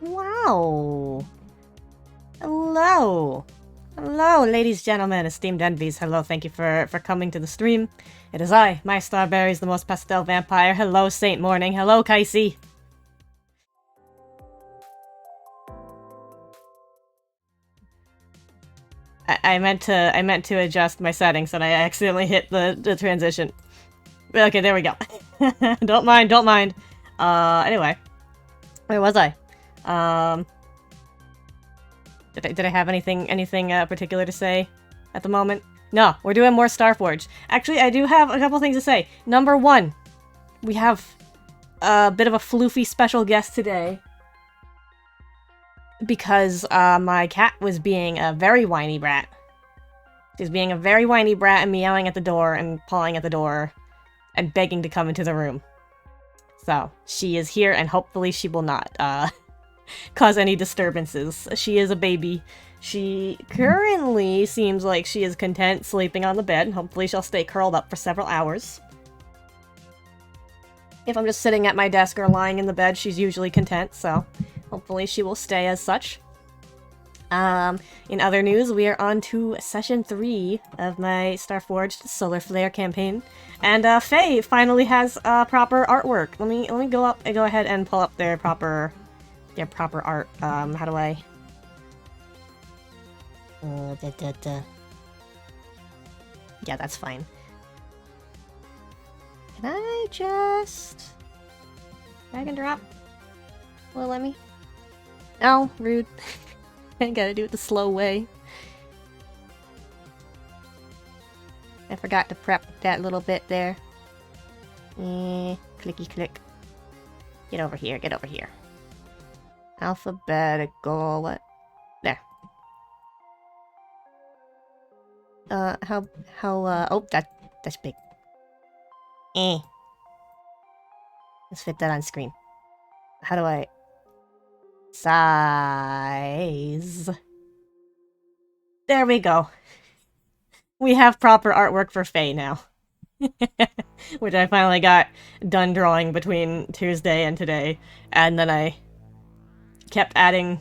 Wow. Hello. Hello, ladies, gentlemen, esteemed envies. Hello, thank you for coming to the stream. It is I, my Starberries, the most pastel vampire. Hello, Saint Morning. Hello, Kaisi. I meant to adjust my settings and I accidentally hit the transition. Okay, there we go. Don't mind. Anyway. Where was I? Did I have anything particular to say at the moment? No, we're doing more Starforged. Actually, I do have a couple things to say. Number one, we have a bit of a floofy special guest today. Because my cat was being a very whiny brat. She was being a very whiny brat and meowing at the door and pawing at the door and begging to come into the room. So, she is here and hopefully she will not cause any disturbances. She is a baby. She currently seems like she is content sleeping on the bed, and hopefully she'll stay curled up for several hours. If I'm just sitting at my desk or lying in the bed, she's usually content, so hopefully she will stay as such. In other news, we are on to Session 3 of my Starforged Solar Flare campaign. And Faye finally has proper artwork. Let me go ahead and pull up their proper art. How do I... Yeah, that's fine. Can I just... drag and drop? Will it let me? No, rude. I gotta do it the slow way. I forgot to prep that little bit there. Clicky click. Get over here, get over here. Alphabetical, what? There. Oh, that's big. Let's fit that on screen. How do I... size? There we go. We have proper artwork for Faye now. Which I finally got done drawing between Tuesday and today. And then I kept adding...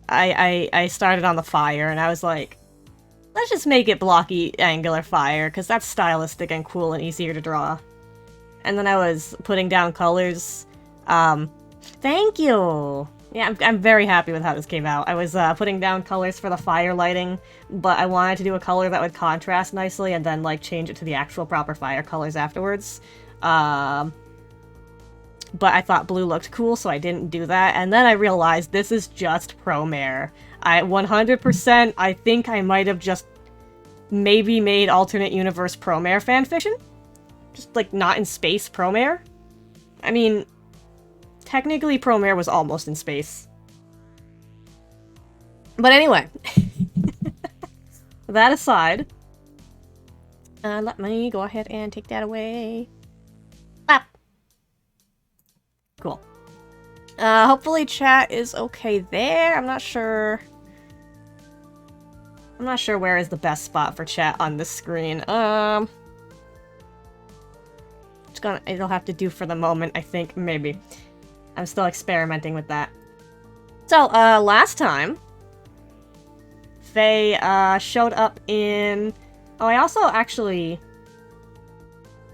I started on the fire and I was like, let's just make it blocky angular fire, because that's stylistic and cool and easier to draw. And then I was putting down colors. Thank you! Yeah, I'm very happy with how this came out. I was putting down colors for the fire lighting, but I wanted to do a color that would contrast nicely and then like change it to the actual proper fire colors afterwards. But I thought blue looked cool, so I didn't do that. And then I realized this is just Promare. 100%, I think I might have just maybe made alternate universe Promare fanfiction. Just like not in space Promare. I mean... technically, Promare was almost in space. But anyway. That aside. Let me go ahead and take that away. Ah! Cool. Hopefully chat is okay there. I'm not sure where is the best spot for chat on this screen. It'll have to do for the moment, I think, maybe. I'm still experimenting with that. So, last time, Faye, showed up in... Oh, I also actually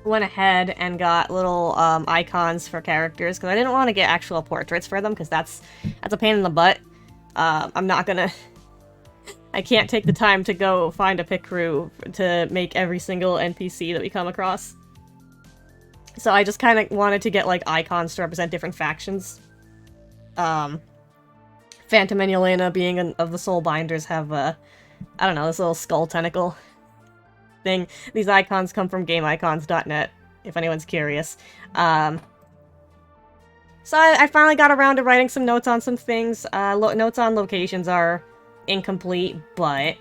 went ahead and got little, icons for characters, because I didn't want to get actual portraits for them, because that's a pain in the butt. I'm not gonna... I can't take the time to go find a pick crew to make every single NPC that we come across. So I just kind of wanted to get, like, icons to represent different factions. Phantom and Yelena, being of the Soulbinders, have, I don't know, this little skull tentacle thing. These icons come from GameIcons.net, if anyone's curious. So I finally got around to writing some notes on some things. Notes on locations are incomplete, but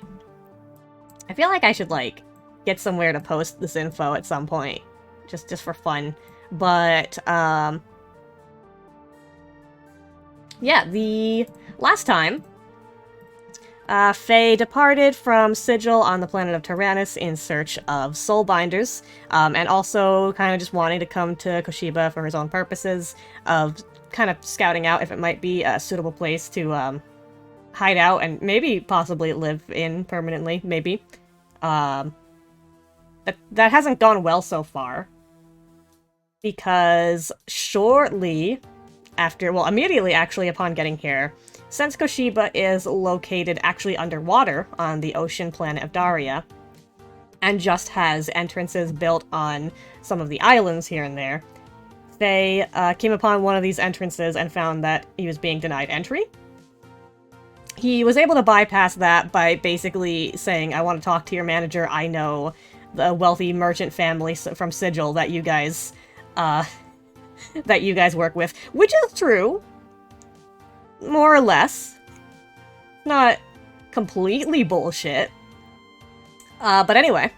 I feel like I should, like, get somewhere to post this info at some point. Just for fun. But, yeah, the last time, Faye departed from Sigil on the planet of Tyrannus in search of soulbinders, and also kind of just wanting to come to Koshiba for his own purposes of kind of scouting out if it might be a suitable place to hide out and maybe possibly live in permanently, maybe. That hasn't gone well so far, because shortly after, well, immediately actually upon getting here, since Koshiba is located actually underwater on the ocean planet of Daria, and just has entrances built on some of the islands here and there, they came upon one of these entrances and found that he was being denied entry. He was able to bypass that by basically saying, I want to talk to your manager, I know the wealthy merchant family from Sigil that you guys work with, which is true. More or less. Not completely bullshit. But anyway,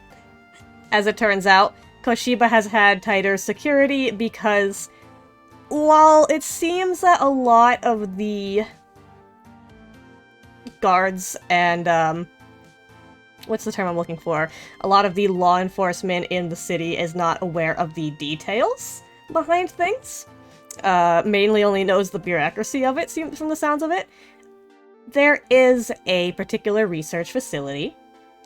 as it turns out, Koshiba has had tighter security because while it seems that a lot of the guards and, what's the term I'm looking for? A lot of the law enforcement in the city is not aware of the details behind things. Mainly only knows the bureaucracy of it, seems from the sounds of it. There is a particular research facility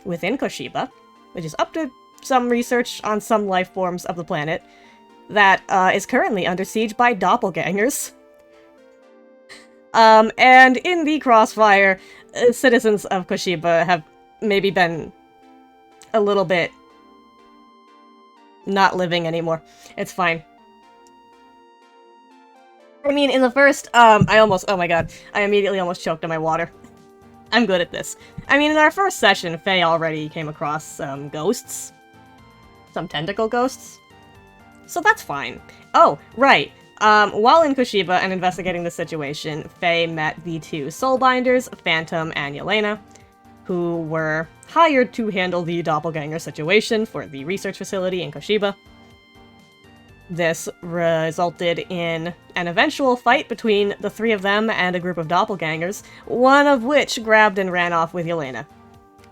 within Koshiba, which is up to some research on some life forms of the planet, that is currently under siege by Doppelgangers. And in the crossfire, citizens of Koshiba have maybe been a little bit not living anymore. It's fine. I mean, in the first, oh my god, I immediately almost choked on my water. I'm good at this. I mean, in our first session, Faye already came across some ghosts. Some tentacle ghosts. So that's fine. Oh, right. While in Koshiba and investigating the situation, Faye met the two soulbinders, Phantom and Yelena, who were hired to handle the doppelganger situation for the research facility in Koshiba. This resulted in an eventual fight between the three of them and a group of doppelgangers, one of which grabbed and ran off with Yelena.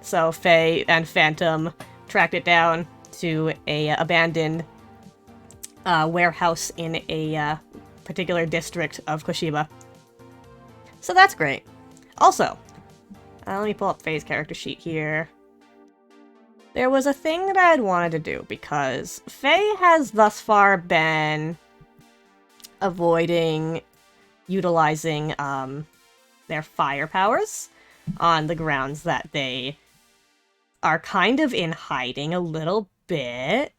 So Faye and Phantom tracked it down to a abandoned warehouse in a particular district of Koshiba. So that's great. Also, let me pull up Faye's character sheet here. There was a thing that I had wanted to do, because Faye has thus far been avoiding utilizing their fire powers on the grounds that they are kind of in hiding a little bit.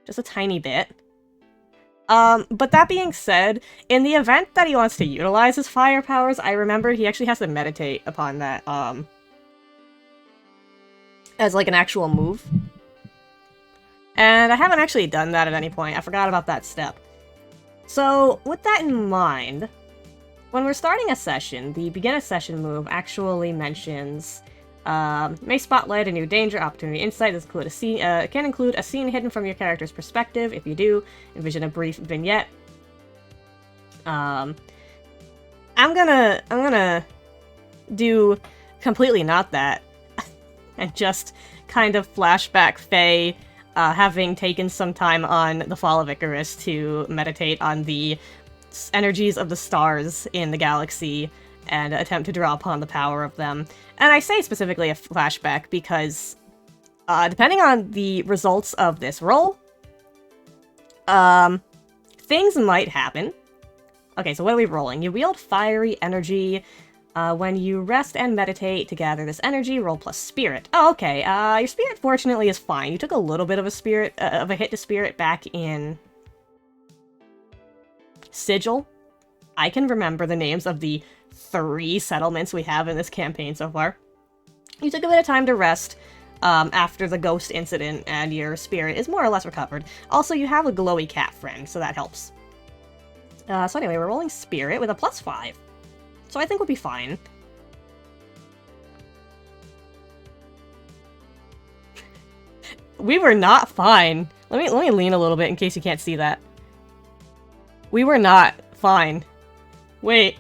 Just a tiny bit. But that being said, in the event that he wants to utilize his fire powers, I remembered he actually has to meditate upon that, as like an actual move. And I haven't actually done that at any point. I forgot about that step. So, with that in mind, when we're starting a session, the begin a session move actually mentions may spotlight a new danger, opportunity, insight. This include a scene, can include a scene hidden from your character's perspective. If you do, envision a brief vignette. I'm gonna do completely not that, and just kind of flashback Faye having taken some time on the Fall of Icarus to meditate on the energies of the stars in the galaxy and attempt to draw upon the power of them. And I say specifically a flashback because, depending on the results of this roll, things might happen. Okay, so what are we rolling? You wield fiery energy. When you rest and meditate to gather this energy, roll plus spirit. Oh, okay. Your spirit fortunately is fine. You took a little bit of a hit to spirit back in Sigil. I can remember the names of the 3 settlements we have in this campaign so far. You took a bit of time to rest after the ghost incident, and your spirit is more or less recovered. Also, you have a glowy cat friend, so that helps. So anyway, we're rolling spirit with a plus 5. So I think we'll be fine. We were not fine. Let me lean a little bit in case you can't see that. We were not fine. Wait.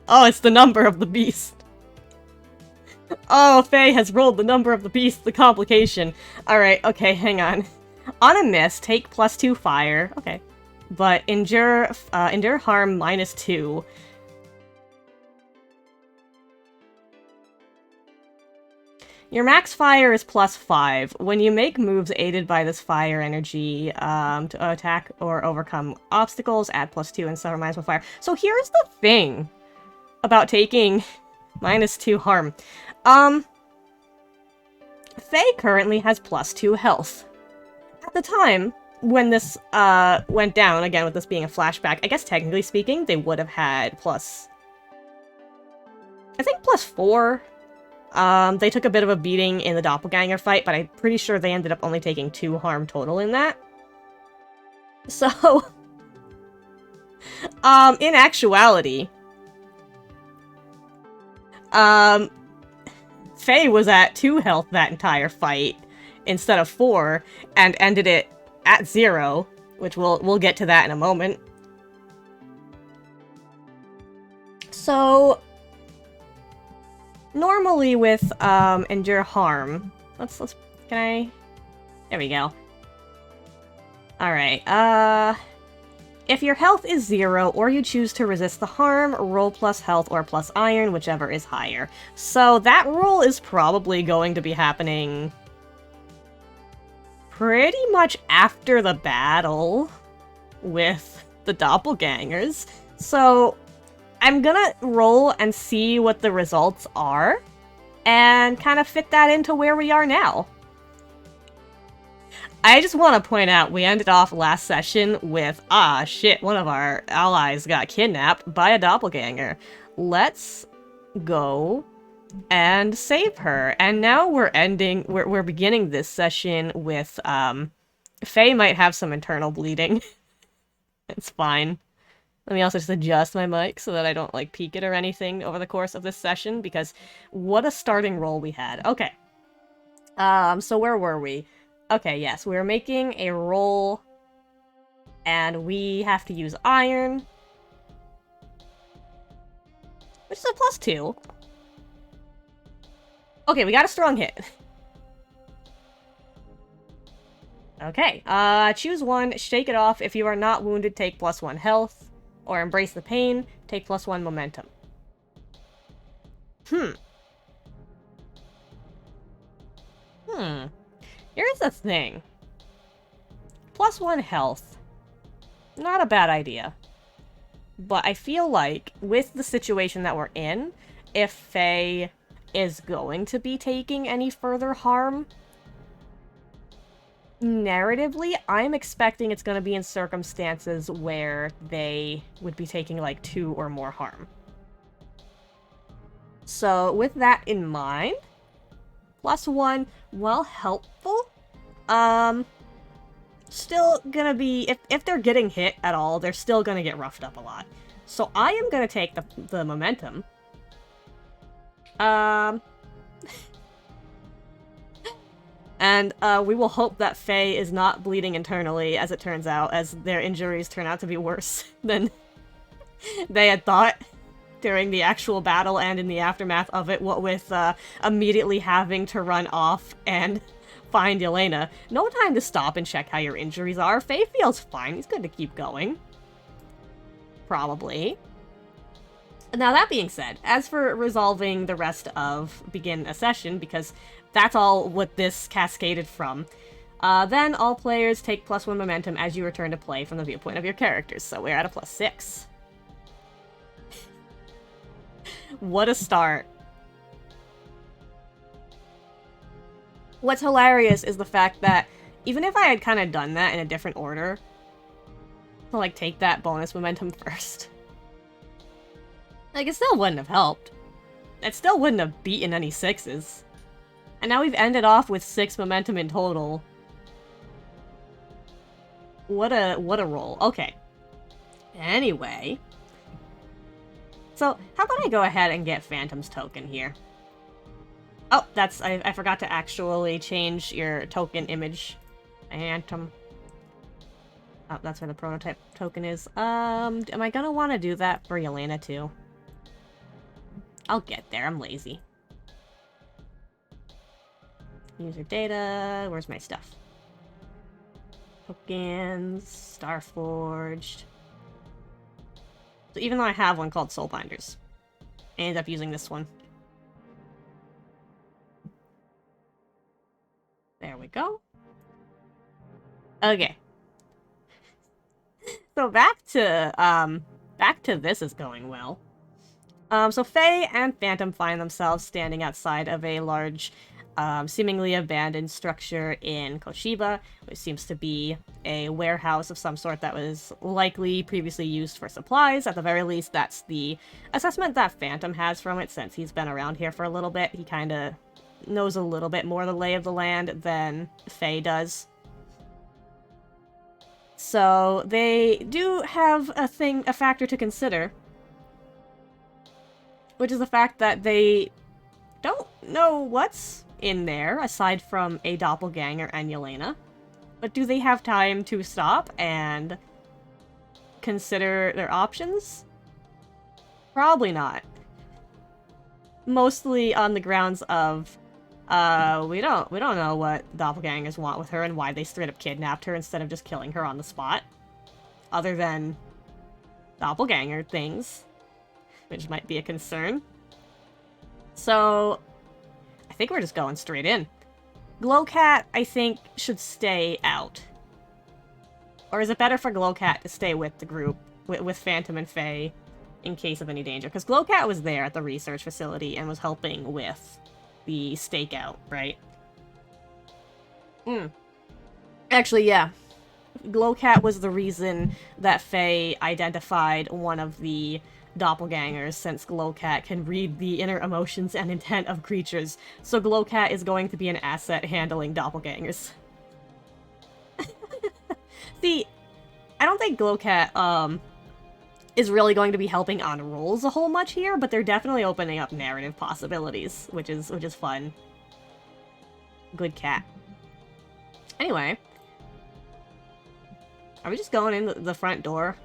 Oh, it's the number of the beast. Oh, Faye has rolled the number of the beast, the complication. Alright, okay, hang on. On a miss, take +2 fire. Okay. But endure harm -2. Your max fire is +5. When you make moves aided by this fire energy, to attack or overcome obstacles, add +2 and suffer -1 fire. So here's the thing about taking -2 harm. Faye currently has +2 health. At the time, when this went down, again with this being a flashback, I guess technically speaking, they would have had I think +4. They took a bit of a beating in the Doppelganger fight, but I'm pretty sure they ended up only taking 2 harm total in that. So, in actuality, Faye was at 2 health that entire fight instead of 4, and ended it at 0, which we'll get to that in a moment. So, normally with endure harm, can I? There we go. Alright, if your health is 0, or you choose to resist the harm, roll plus health or plus iron, whichever is higher. So that roll is probably going to be happening pretty much after the battle with the Doppelgangers. So I'm gonna roll and see what the results are, and kind of fit that into where we are now. I just want to point out, we ended off last session with, shit, one of our allies got kidnapped by a doppelganger. Let's go and save her. And now we're beginning this session with, Faye might have some internal bleeding. It's fine. Let me also just adjust my mic so that I don't, like, peek it or anything over the course of this session, because what a starting roll we had. Okay. So where were we? Okay, yes, we were making a roll, and we have to use iron, which is a +2. Okay, we got a strong hit. Okay, choose one, shake it off. If you are not wounded, take +1 health, or embrace the pain, take +1 momentum. Here's the thing. +1 health. Not a bad idea. But I feel like, with the situation that we're in, if Faye is going to be taking any further harm, narratively, I'm expecting it's going to be in circumstances where they would be taking, like, 2 or more harm. So, with that in mind, +1, while helpful, still gonna be, if they're getting hit at all, they're still gonna get roughed up a lot. So I am gonna take the momentum. And we will hope that Faye is not bleeding internally, as it turns out, as their injuries turn out to be worse than they had thought during the actual battle and in the aftermath of it, what with immediately having to run off and find Yelena. No time to stop and check how your injuries are. Faye feels fine. He's good to keep going. Probably. Now, that being said, as for resolving the rest of Begin a Session, because that's all what this cascaded from, then all players take +1 momentum as you return to play from the viewpoint of your characters, so we're at a +6. What a start. What's hilarious is the fact that even if I had kind of done that in a different order, to, like, take that bonus momentum first, like, it still wouldn't have helped. It still wouldn't have beaten any 6s. And now we've ended off with 6 momentum in total. What a roll. Okay. Anyway. So, how about I go ahead and get Phantom's token here? Oh, I forgot to actually change your token image. Phantom. Oh, that's where the prototype token is. Am I gonna want to do that for Yelena too? I'll get there, I'm lazy. User data. Where's my stuff? Tokens. Starforged. So even though I have one called Soulbinders, I ended up using this one. There we go. Okay. So back to this is going well. So Faye and Phantom find themselves standing outside of a large, seemingly abandoned structure in Koshiba, which seems to be a warehouse of some sort that was likely previously used for supplies. At the very least, that's the assessment that Phantom has from it, since he's been around here for a little bit. He kind of knows a little bit more the lay of the land than Faye does. So they do have a factor to consider, which is the fact that they don't know what's in there, aside from a doppelganger and Yelena. But do they have time to stop and consider their options? Probably not. Mostly on the grounds of, we don't know what doppelgangers want with her and why they straight up kidnapped her instead of just killing her on the spot. Other than doppelganger things, which might be a concern. So, I think we're just going straight in. Glowcat, I think, should stay out. Or is it better for Glowcat to stay with the group, with Phantom and Faye, in case of any danger? Because Glowcat was there at the research facility and was helping with the stakeout, right? Actually, yeah. Glowcat was the reason that Faye identified one of the doppelgangers, since Glowcat can read the inner emotions and intent of creatures, so Glowcat is going to be an asset handling doppelgangers. See, I don't think Glowcat, is really going to be helping on rolls a whole much here, but they're definitely opening up narrative possibilities, which is fun. Good cat. Anyway. Are we just going in the front door?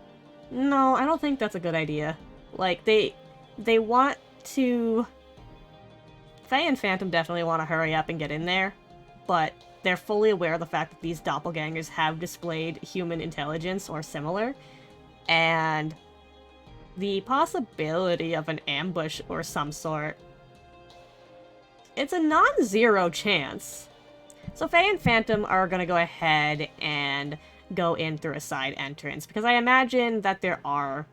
No, I don't think that's a good idea. Like, they want to... Faye and Phantom definitely want to hurry up and get in there, but they're fully aware of the fact that these doppelgangers have displayed human intelligence or similar, and the possibility of an ambush or some sort, it's a non-zero chance. So Faye and Phantom are gonna go ahead and go in through a side entrance, because I imagine that there are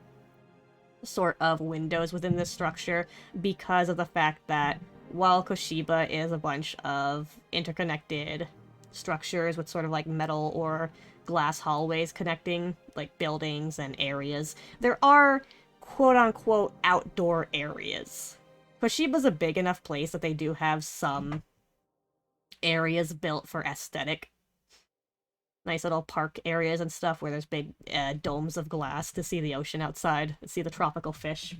sort of windows within this structure because of the fact that while Koshiba is a bunch of interconnected structures with sort of like metal or glass hallways connecting like buildings and areas, there are quote-unquote outdoor areas. Koshiba's a big enough place that they do have some areas built for aesthetic. Nice little park areas and stuff where there's big domes of glass to see the ocean outside, and see the tropical fish.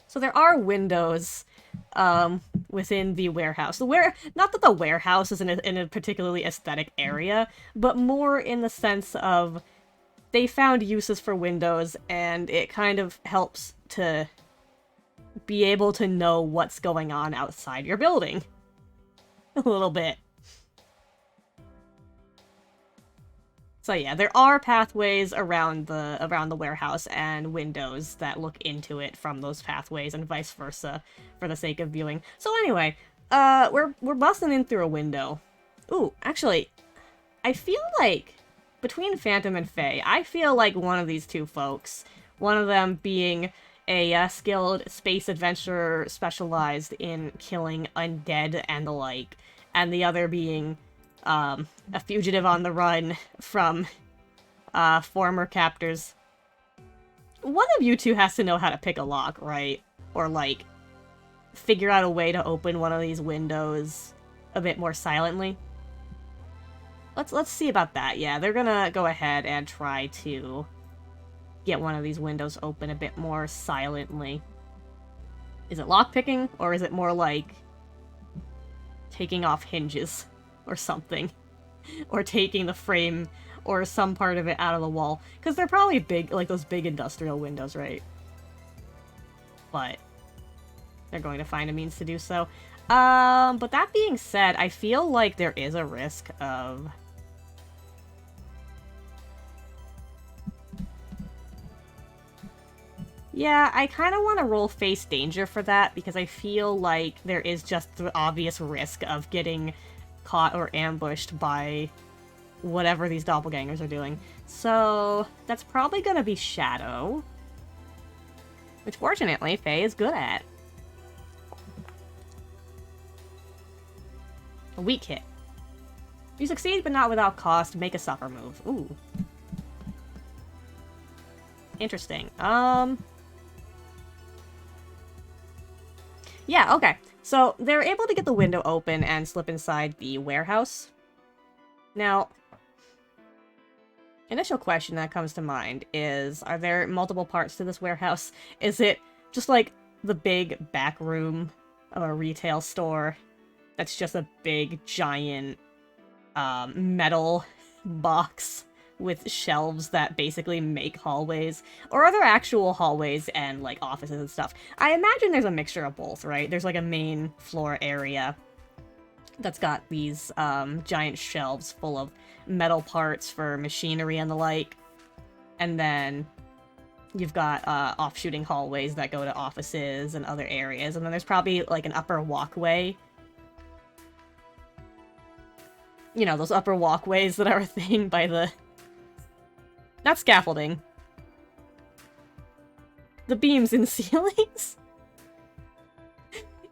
So there are windows within the warehouse. Not that the warehouse is in a particularly aesthetic area, but more in the sense of they found uses for windows, and it kind of helps to be able to know what's going on outside your building. A little bit. So yeah, there are pathways around the warehouse and windows that look into it from those pathways, and vice versa, for the sake of viewing. So anyway, we're busting in through a window. Ooh, actually, I feel like between Phantom and Faye, I feel like one of these two folks, one of them being a skilled space adventurer specialized in killing undead and the like, and the other being a fugitive on the run from former captors. One of you two has to know how to pick a lock, right? Or, like, figure out a way to open one of these windows a bit more silently. Let's see about that. Yeah, they're gonna go ahead and try to get one of these windows open a bit more silently. Is it lockpicking, or is it more like taking off hinges or something? Or taking the frame or some part of it out of the wall? Because they're probably big, like those big industrial windows, right? But they're going to find a means to do so. But that being said, I feel like there is a risk of... Yeah, I kind of want to roll face danger for that, because I feel like there is just the obvious risk of getting caught or ambushed by whatever these doppelgangers are doing. So, that's probably going to be Shadow. Which, fortunately, Faye is good at. A weak hit. You succeed, but not without cost. Make a suffer move. Ooh. Interesting. Yeah, okay. So, they're able to get the window open and slip inside the warehouse. Now, initial question that comes to mind is, are there multiple parts to this warehouse? Is it just like the big back room of a retail store that's just a big, giant, metal box with shelves that basically make hallways? Or are there actual hallways and, like, offices and stuff? I imagine there's a mixture of both, right? There's, like, a main floor area that's got these, giant shelves full of metal parts for machinery and the like. And then you've got, offshooting hallways that go to offices and other areas. And then there's probably, like, an upper walkway. You know, those upper walkways that are a thing by the... Not scaffolding. The beams in ceilings?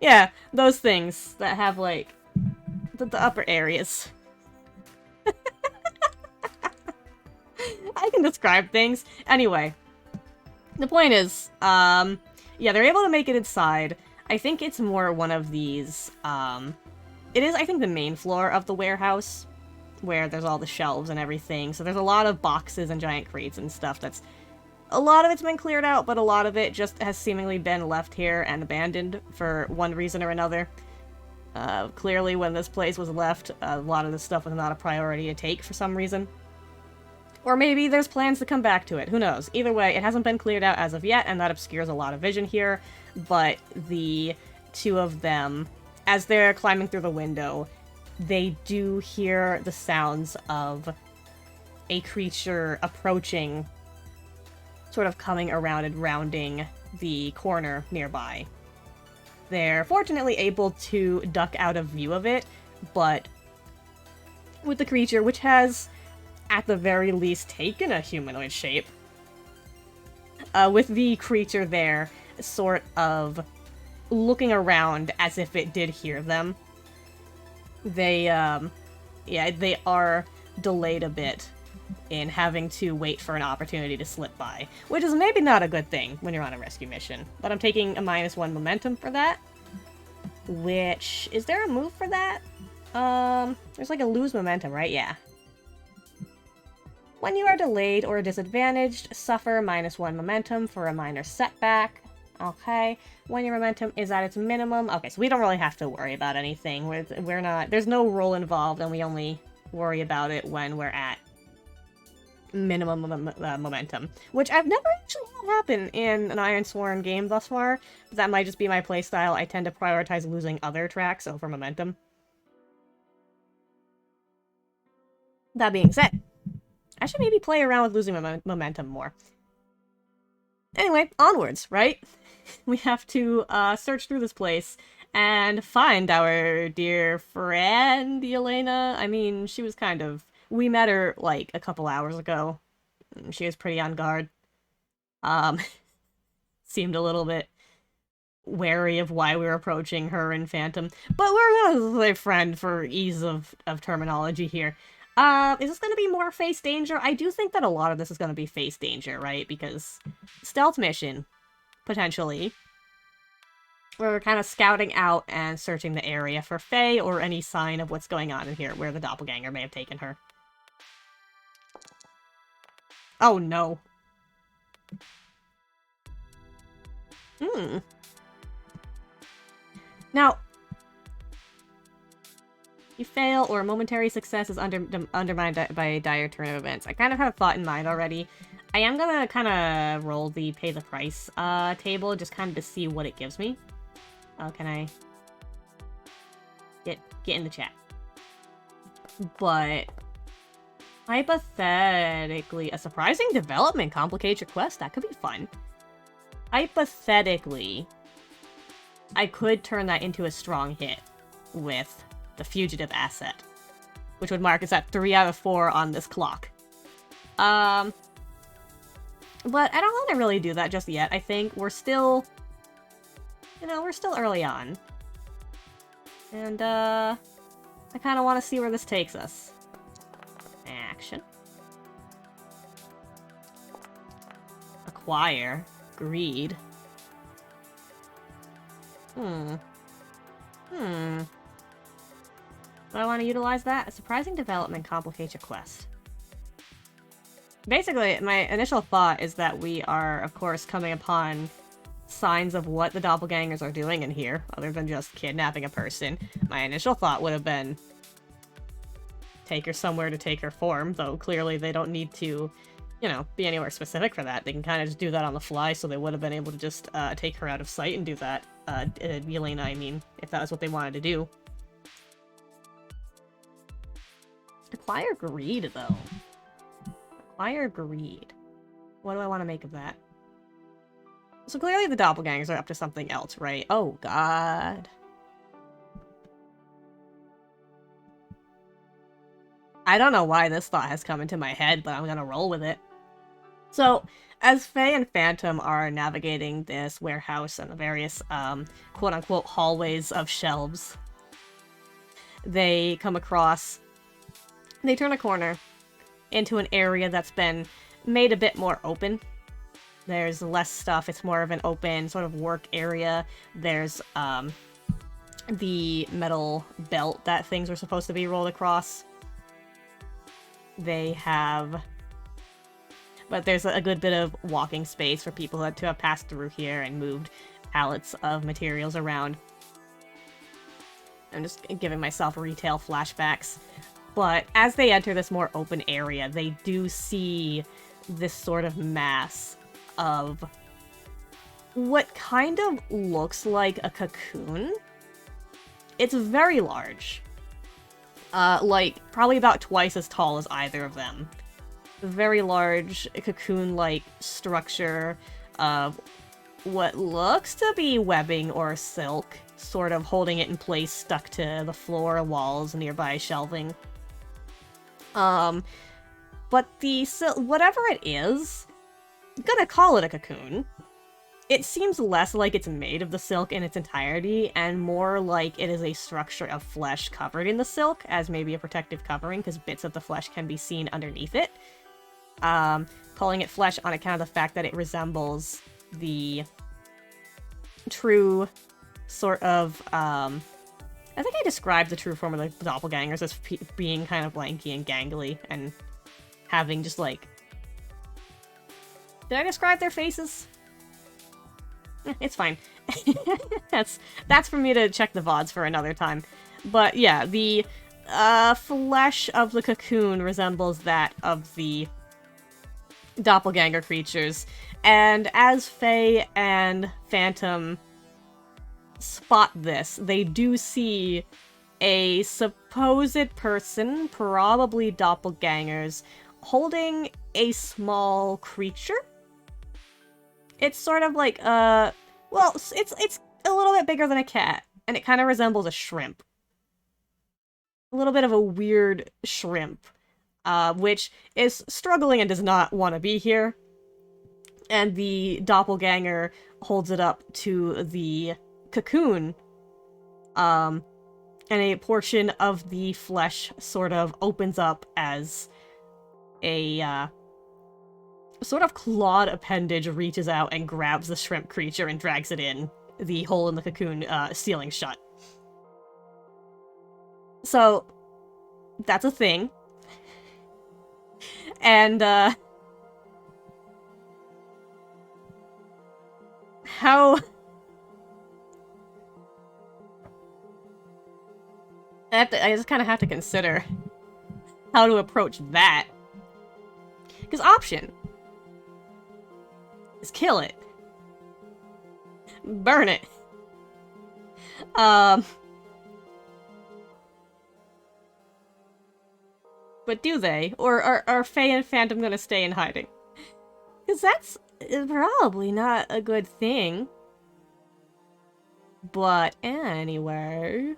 Yeah, those things that have, like, the upper areas. I can describe things. Anyway, the point is, yeah, they're able to make it inside. I think it's more one of these, it is, I think, the main floor of the warehouse, where there's all the shelves and everything. So there's a lot of boxes and giant crates and stuff that's... A lot of it's been cleared out, but a lot of it just has seemingly been left here and abandoned for one reason or another. Clearly, when this place was left, a lot of this stuff was not a priority to take for some reason. Or maybe there's plans to come back to it, who knows. Either way, it hasn't been cleared out as of yet, and that obscures a lot of vision here. But the two of them, as they're climbing through the window, they do hear the sounds of a creature approaching, sort of coming around and rounding the corner nearby. They're fortunately able to duck out of view of it, but with the creature, which has, at the very least, taken a humanoid shape, with the creature there sort of looking around as if it did hear them, they, yeah, they are delayed a bit in having to wait for an opportunity to slip by, which is maybe not a good thing when you're on a rescue mission. But I'm taking a -1 momentum for that, which... Is there a move for that? There's like a lose momentum, right? Yeah. When you are delayed or disadvantaged, suffer -1 momentum for a minor setback. Okay. When your momentum is at its minimum. Okay, so we don't really have to worry about anything. We're not... There's no roll involved, and we only worry about it when we're at minimum momentum, which I've never actually had happen in an Ironsworn game thus far. But that might just be my playstyle. I tend to prioritize losing other tracks over momentum. That being said, I should maybe play around with losing momentum more. Anyway, onwards, right? We have to search through this place and find our dear friend, Yelena. I mean, she was kind of... We met her, like, a couple hours ago. She was pretty on guard. Seemed a little bit wary of why we were approaching her and Phantom. But we're gonna say friend for ease of terminology here. Is this gonna be more face danger? I do think that a lot of this is gonna be face danger, right? Because stealth mission, potentially. We're kind of scouting out and searching the area for Faye or any sign of what's going on in here, where the doppelganger may have taken her. Oh no. Now, you fail or momentary success is undermined by a dire turn of events. I kind of have a thought in mind already. I am gonna kind of roll the pay the price table just kind of to see what it gives me. Oh, can I get in the chat? But hypothetically, a surprising development complicates your quest. That could be fun. Hypothetically, I could turn that into a strong hit with the fugitive asset, which would mark us at 3 out of 4 on this clock. But I don't want to really do that just yet. I think we're still, you know, we're still early on. And, I kind of want to see where this takes us. Action. Acquire. Greed. Do I want to utilize that? A surprising development complicates your quest. Basically, my initial thought is that we are, of course, coming upon signs of what the Doppelgangers are doing in here, other than just kidnapping a person. My initial thought would have been take her somewhere to take her form, though clearly they don't need to, you know, be anywhere specific for that. They can kind of just do that on the fly, so they would have been able to just take her out of sight and do that. Yelena, I mean, if that was what they wanted to do. Acquire greed, though. Acquire greed. What do I want to make of that? So clearly the Doppelgangers are up to something else, right? Oh, God. I don't know why this thought has come into my head, but I'm gonna roll with it. So, as Faye and Phantom are navigating this warehouse and the various, quote-unquote, hallways of shelves, they come across... They turn a corner into an area that's been made a bit more open. There's less stuff, it's more of an open sort of work area. There's, the metal belt that things were supposed to be rolled across. They have... But there's a good bit of walking space for people to have passed through here and moved pallets of materials around. I'm just giving myself retail flashbacks. But as they enter this more open area, they do see this sort of mass of what kind of looks like a cocoon. It's very large. Like, probably about twice as tall as either of them. Very large, cocoon-like structure of what looks to be webbing or silk, sort of holding it in place, stuck to the floor, walls, nearby shelving. But whatever it is, I'm gonna call it a cocoon. It seems less like it's made of the silk in its entirety, and more like it is a structure of flesh covered in the silk, as maybe a protective covering, because bits of the flesh can be seen underneath it. Calling it flesh on account of the fact that it resembles the true sort of, I think I described the true form of the Doppelgangers as being kind of lanky and gangly, and having just, like... Did I describe their faces? It's fine. That's for me to check the VODs for another time. But yeah, the flesh of the cocoon resembles that of the doppelganger creatures. And as Faye and Phantom spot this, they do see a supposed person, probably doppelgangers, holding a small creature. It's sort of like, well, it's a little bit bigger than a cat, and it kind of resembles a shrimp. A little bit of a weird shrimp, which is struggling and does not want to be here. And the doppelganger holds it up to the cocoon, and a portion of the flesh sort of opens up as a, sort of clawed appendage reaches out and grabs the shrimp creature and drags it in, the hole in the cocoon sealing shut. So, that's a thing. And, how... I just kind of have to consider how to approach that. Because option is kill it. Burn it. Um... But do they? Or are Faye and Phantom gonna stay in hiding? Because that's probably not a good thing. But anyway...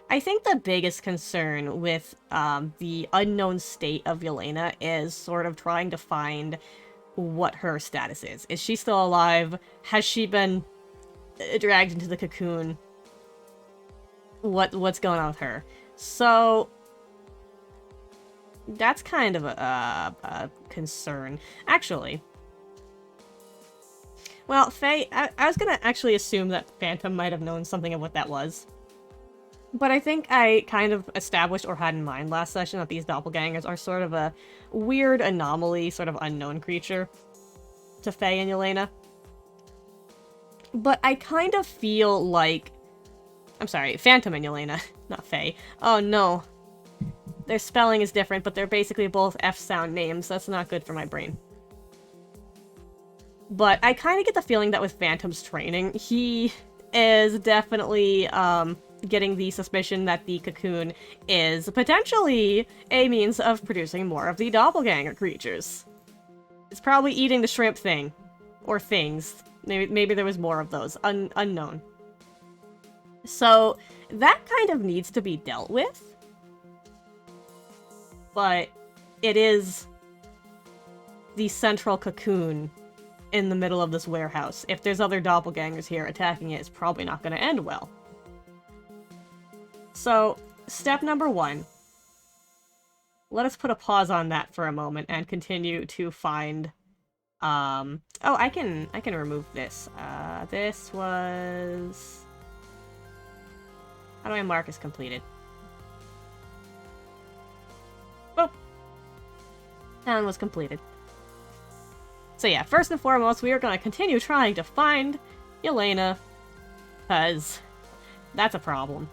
I think the biggest concern with the unknown state of Yelena is sort of trying to find what her status is. Is she still alive? Has she been dragged into the cocoon? What's going on with her? So that's kind of a concern. Actually, well, Faye, I was gonna actually assume that Phantom might have known something of what that was. But I think I kind of established or had in mind last session that these doppelgangers are sort of a weird anomaly, sort of unknown creature to Faye and Yelena. But I kind of feel like... I'm sorry, Phantom and Yelena, not Faye. Oh no. Their spelling is different, but they're basically both F-sound names. That's not good for my brain. But I kind of get the feeling that with Phantom's training, he is definitely, getting the suspicion that the cocoon is potentially a means of producing more of the doppelganger creatures. It's probably eating the shrimp thing. Or things. Maybe there was more of those. Unknown. So, that kind of needs to be dealt with. But it is the central cocoon in the middle of this warehouse. If there's other doppelgangers here attacking it, it's probably not going to end well. So, step number 1. Let us put a pause on that for a moment and continue to find... Oh, I can remove this. This was... How do I mark as completed? Oh! That one was completed. So yeah, first and foremost, we are going to continue trying to find Yelena, because that's a problem.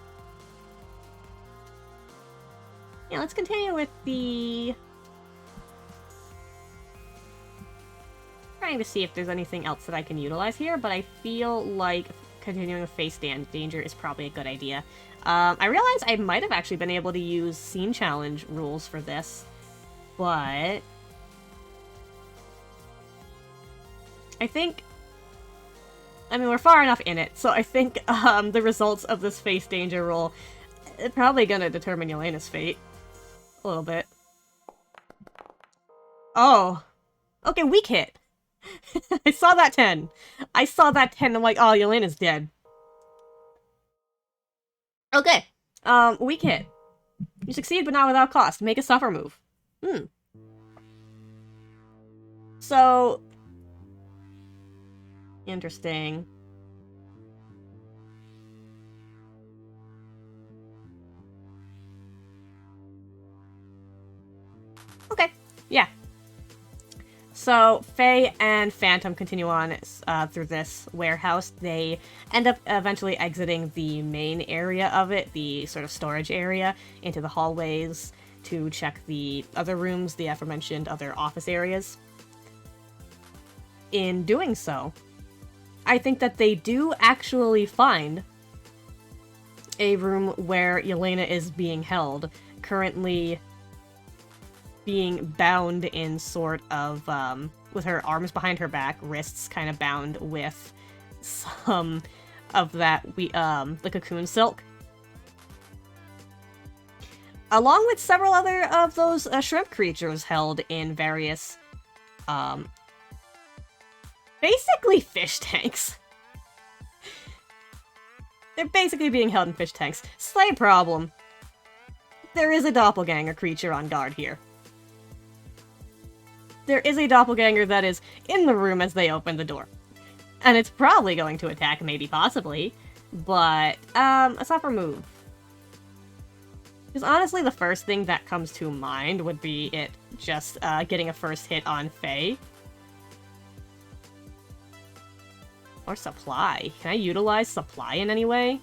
Yeah, let's continue with the... Trying to see if there's anything else that I can utilize here, but I feel like continuing with face danger is probably a good idea. I realize I might have actually been able to use scene challenge rules for this, but... I think... I mean, we're far enough in it, so I think the results of this face danger rule are probably gonna determine Yelena's fate. A little bit. Oh. Okay, weak hit. I saw that 10. I saw that 10, I'm like, oh, Yelena's dead. Okay. Weak hit. You succeed, but not without cost. Make a suffer move. So... Interesting. Okay, yeah. So, Faye and Phantom continue on through this warehouse. They end up eventually exiting the main area of it, the sort of storage area, into the hallways to check the other rooms, the aforementioned other office areas. In doing so, I think that they do actually find a room where Yelena is being held, currently being bound in sort of, with her arms behind her back, wrists kind of bound with some of that, the cocoon silk. Along with several other of those shrimp creatures held in various, basically fish tanks. They're basically being held in fish tanks. Slight problem. There is a doppelganger creature on guard here. There is a doppelganger that is in the room as they open the door. And it's probably going to attack, maybe, possibly. But, a suffer move. Because honestly, the first thing that comes to mind would be it just, getting a first hit on Faye. Or supply. Can I utilize supply in any way?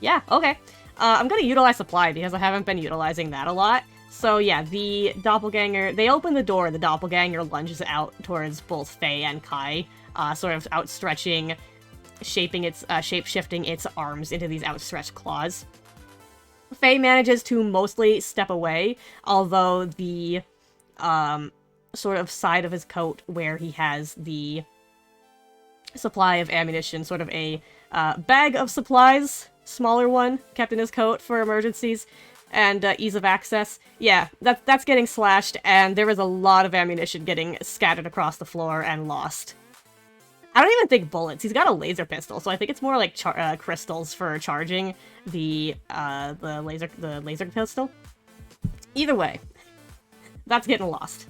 Yeah, okay. I'm gonna utilize supply because I haven't been utilizing that a lot. So yeah, the doppelganger, they open the door, the doppelganger lunges out towards both Faye and Kai, sort of outstretching, shape-shifting its arms into these outstretched claws. Faye manages to mostly step away, although the, sort of side of his coat where he has the supply of ammunition, sort of a, bag of supplies, smaller one, kept in his coat for emergencies, and ease of access. Yeah, that's getting slashed, and there is a lot of ammunition getting scattered across the floor and lost. I don't even think bullets. He's got a laser pistol, so I think it's more like crystals for charging the laser pistol. Either way, that's getting lost.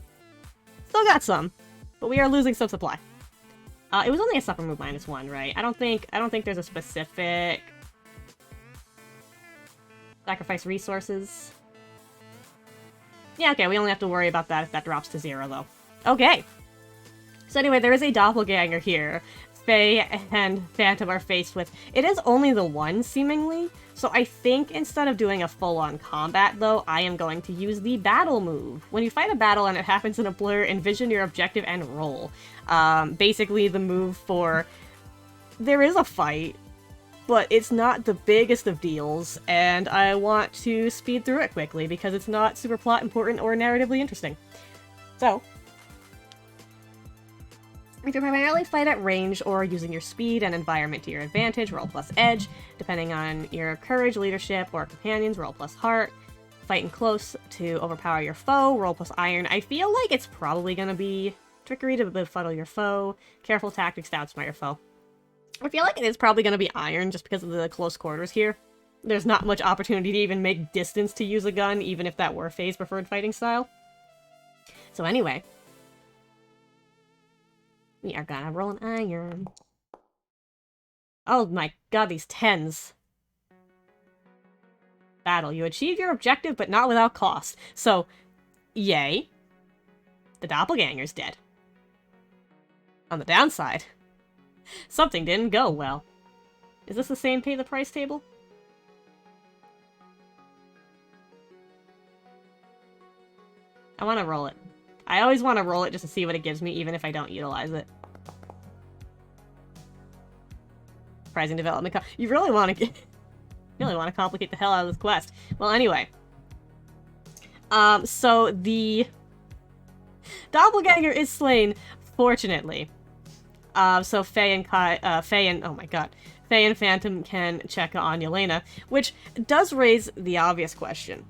Still got some, but we are losing some supply. It was only a suffer move -1, right? I don't think there's a specific sacrifice resources. Yeah, okay, we only have to worry about that if that drops to 0, though. Okay. So anyway, there is a doppelganger here. Faye and Phantom are faced with... It is only the one, seemingly. So I think instead of doing a full-on combat, though, I am going to use the battle move. When you fight a battle and it happens in a blur, envision your objective and roll. Basically, the move for... There is a fight, but it's not the biggest of deals, and I want to speed through it quickly because it's not super plot important or narratively interesting. So, if you primarily fight at range or using your speed and environment to your advantage, roll plus edge. Depending on your courage, leadership, or companions, roll plus heart. Fighting close to overpower your foe, roll plus iron. I feel like it's probably going to be trickery to befuddle your foe, careful tactics to outsmart your foe. I feel like it is probably going to be iron just because of the close quarters here. There's not much opportunity to even make distance to use a gun, even if that were Faye's preferred fighting style. So anyway, we are gonna roll an iron. Oh my god, these 10s. Battle. You achieve your objective, but not without cost. So, yay. The doppelganger's dead. On the downside, something didn't go well. Is this the same pay the price table? I want to roll it. I always want to roll it just to see what it gives me, even if I don't utilize it. Surprising development. You really want to complicate the hell out of this quest. Well, anyway. So the doppelganger is slain, fortunately. So Faye and oh my god, Faye and Phantom can check on Yelena, which does raise the obvious question.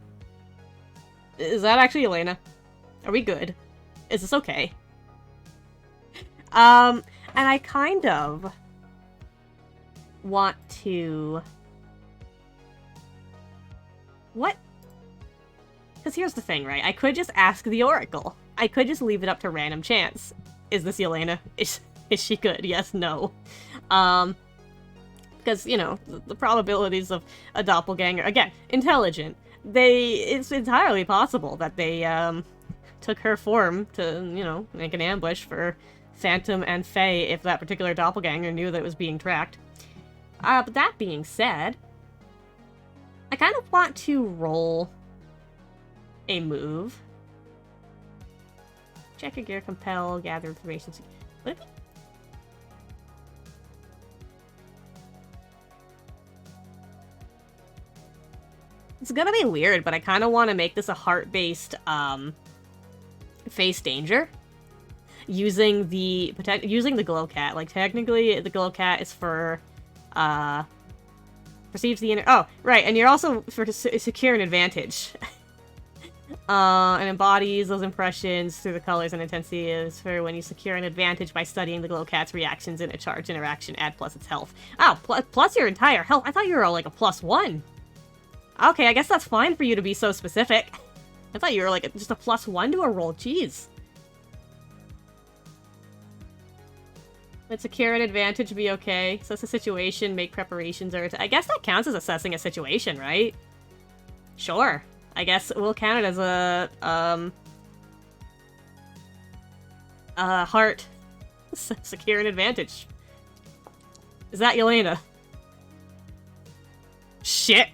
Is that actually Yelena? Are we good? Is this okay? And I kind of want to... What? Because here's the thing, right? I could just ask the Oracle. I could just leave it up to random chance. Is this Yelena? Is she good? Yes, no. Because, you know, the probabilities of a doppelganger... Again, intelligent. It's entirely possible that they, took her form to, you know, make an ambush for Phantom and Faye if that particular doppelganger knew that it was being tracked. But that being said, I kind of want to roll a move. Check your gear, compel, gather information. What if It's gonna be weird, but I kind of want to make this a heart-based, face danger. Using the glow cat. Like, technically, the glow cat is for, perceives the inner... Oh, right, and you're also for secure an advantage. And embodies those impressions through the colors and intensities for when you secure an advantage by studying the glow cat's reactions in a charge interaction. Add plus its health. Oh, plus your entire health. I thought you were like a +1. Okay, I guess that's fine for you to be so specific. I thought you were like just a +1 to a roll. Jeez. Would secure an advantage be okay? Assess a situation, make preparations, or... I guess that counts as assessing a situation, right? Sure. I guess we'll count it as a, heart. Secure an advantage. Is that Yelena? Shit.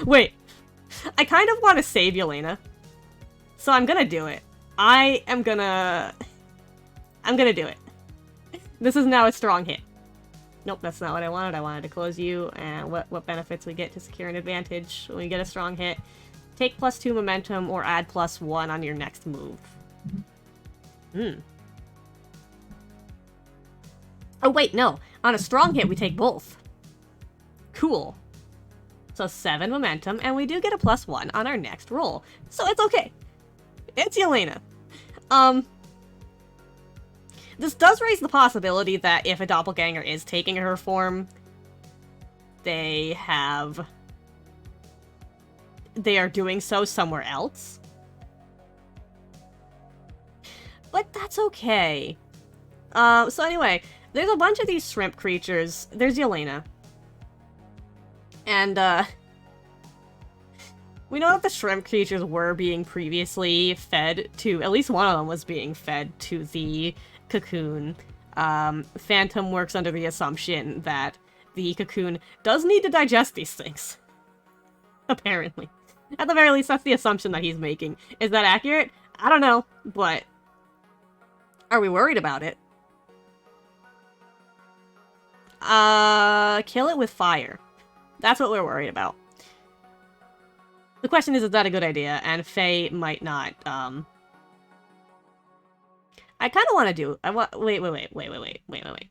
Wait. I kind of want to save Yelena. So I'm gonna do it. I'm gonna do it. This is now a strong hit. Nope, that's not what I wanted. I wanted to close you, and what benefits we get to secure an advantage when we get a strong hit. Take +2 momentum or add +1 on your next move. Oh wait, no. On a strong hit, we take both. Cool. So 7 momentum, and we do get a +1 on our next roll. So it's okay. It's Yelena. This does raise the possibility that if a doppelganger is taking her form, they are doing so somewhere else. But that's okay. So anyway, there's a bunch of these shrimp creatures. There's Yelena. And, we know that the shrimp creatures were being previously fed to, at least one of them was being fed to the cocoon. Phantom works under the assumption that the cocoon does need to digest these things. Apparently. At the very least, that's the assumption that he's making. Is that accurate? I don't know, but are we worried about it? Kill it with fire. That's what we're worried about. The question is that a good idea? And Faye might not, I kind of want to do... Wait.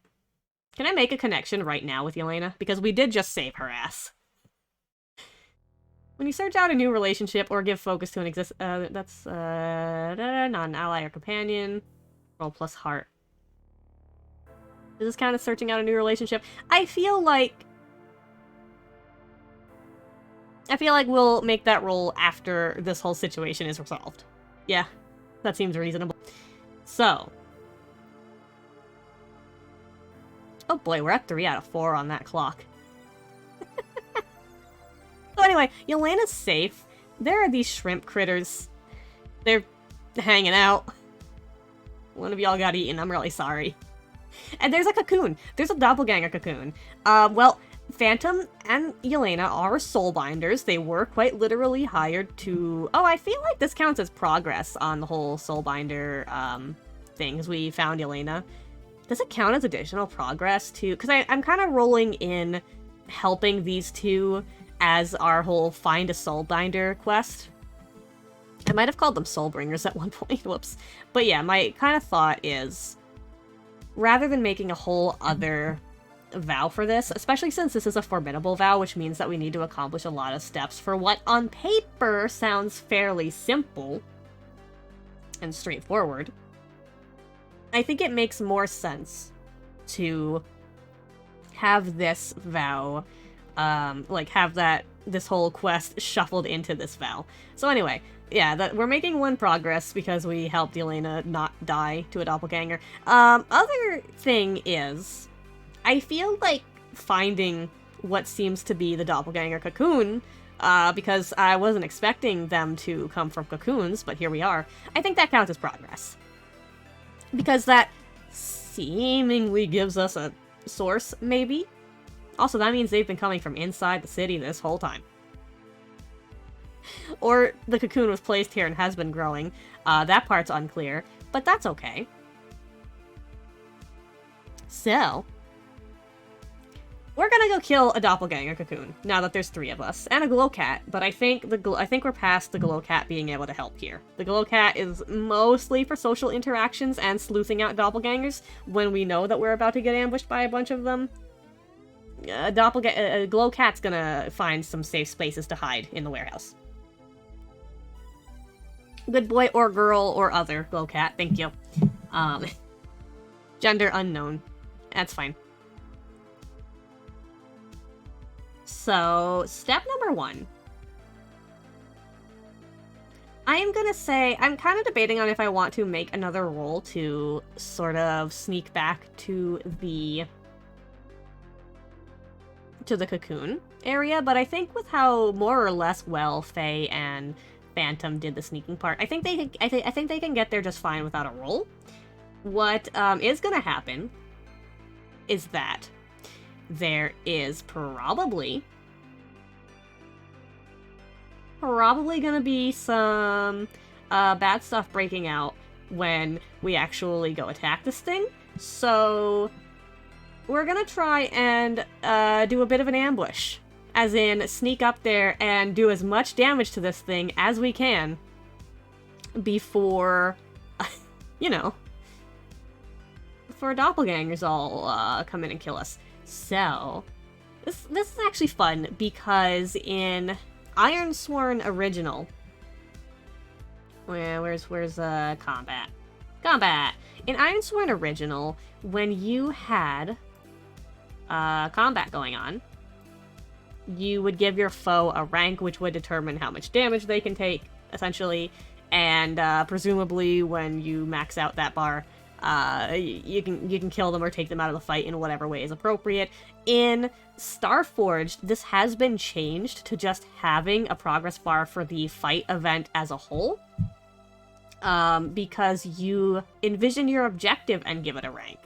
Can I make a connection right now with Yelena? Because we did just save her ass. When you search out a new relationship or give focus to an that's, not an ally or companion. Roll plus heart. Does this count as searching out a new relationship? I feel like we'll make that roll after this whole situation is resolved. Yeah, that seems reasonable. So. Oh boy, we're at 3 out of 4 on that clock. So anyway, Yelena's safe. There are these shrimp critters. They're hanging out. One of y'all got eaten, I'm really sorry. And there's a cocoon. There's a doppelganger cocoon. Well, Phantom and Yelena are soulbinders. They were quite literally hired to... Oh, I feel like this counts as progress on the whole soulbinder things. We found Yelena. Does it count as additional progress too? Because I'm kind of rolling in helping these two as our whole find a soulbinder quest. I might have called them soulbringers at one point. Whoops. But yeah, my kind of thought is, rather than making a whole other vow for this, especially since this is a formidable vow, which means that we need to accomplish a lot of steps for what on paper sounds fairly simple and straightforward, I think it makes more sense to have this vow, have this whole quest shuffled into this vow. So anyway, yeah, we're making 1 progress because we helped Yelena not die to a doppelganger. Other thing is, I feel like finding what seems to be the doppelganger cocoon, because I wasn't expecting them to come from cocoons, but here we are. I think that counts as progress. Because that seemingly gives us a source, maybe? Also, that means they've been coming from inside the city this whole time. Or the cocoon was placed here and has been growing. That part's unclear, but that's okay. So, we're gonna go kill a doppelganger cocoon, now that there's 3 of us, and a glowcat, but I think we're past the glowcat being able to help here. The glowcat is mostly for social interactions and sleuthing out doppelgangers when we know that we're about to get ambushed by a bunch of them. A glowcat's gonna find some safe spaces to hide in the warehouse. Good boy or girl or other glowcat, thank you. Gender unknown. That's fine. So, step number 1. I am gonna say, I'm kind of debating on if I want to make another roll to sort of sneak back to the cocoon area, but I think with how more or less well Faye and Phantom did the sneaking part, I think they can get there just fine without a roll. What is gonna happen is that there is probably probably gonna be some bad stuff breaking out when we actually go attack this thing. So we're gonna try and do a bit of an ambush. As in, sneak up there and do as much damage to this thing as we can before, you know, before Doppelgangers all come in and kill us. So, this is actually fun, because in Ironsworn Original... Where's combat? Combat! In Ironsworn Original, when you had combat going on, you would give your foe a rank, which would determine how much damage they can take, essentially, and presumably when you max out that bar, you can kill them or take them out of the fight in whatever way is appropriate. In Starforged, this has been changed to just having a progress bar for the fight event as a whole, because you envision your objective and give it a rank.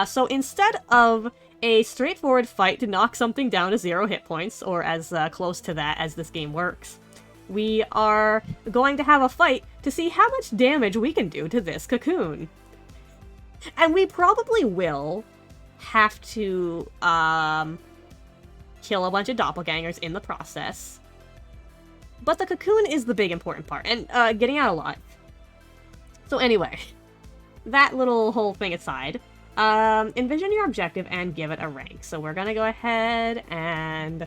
So instead of a straightforward fight to knock something down to 0 hit points, or as close to that as this game works, we are going to have a fight to see how much damage we can do to this cocoon. And we probably will have to kill a bunch of doppelgangers in the process. But the cocoon is the big important part, and getting out alive. So anyway, that little whole thing aside, envision your objective and give it a rank. So we're gonna go ahead and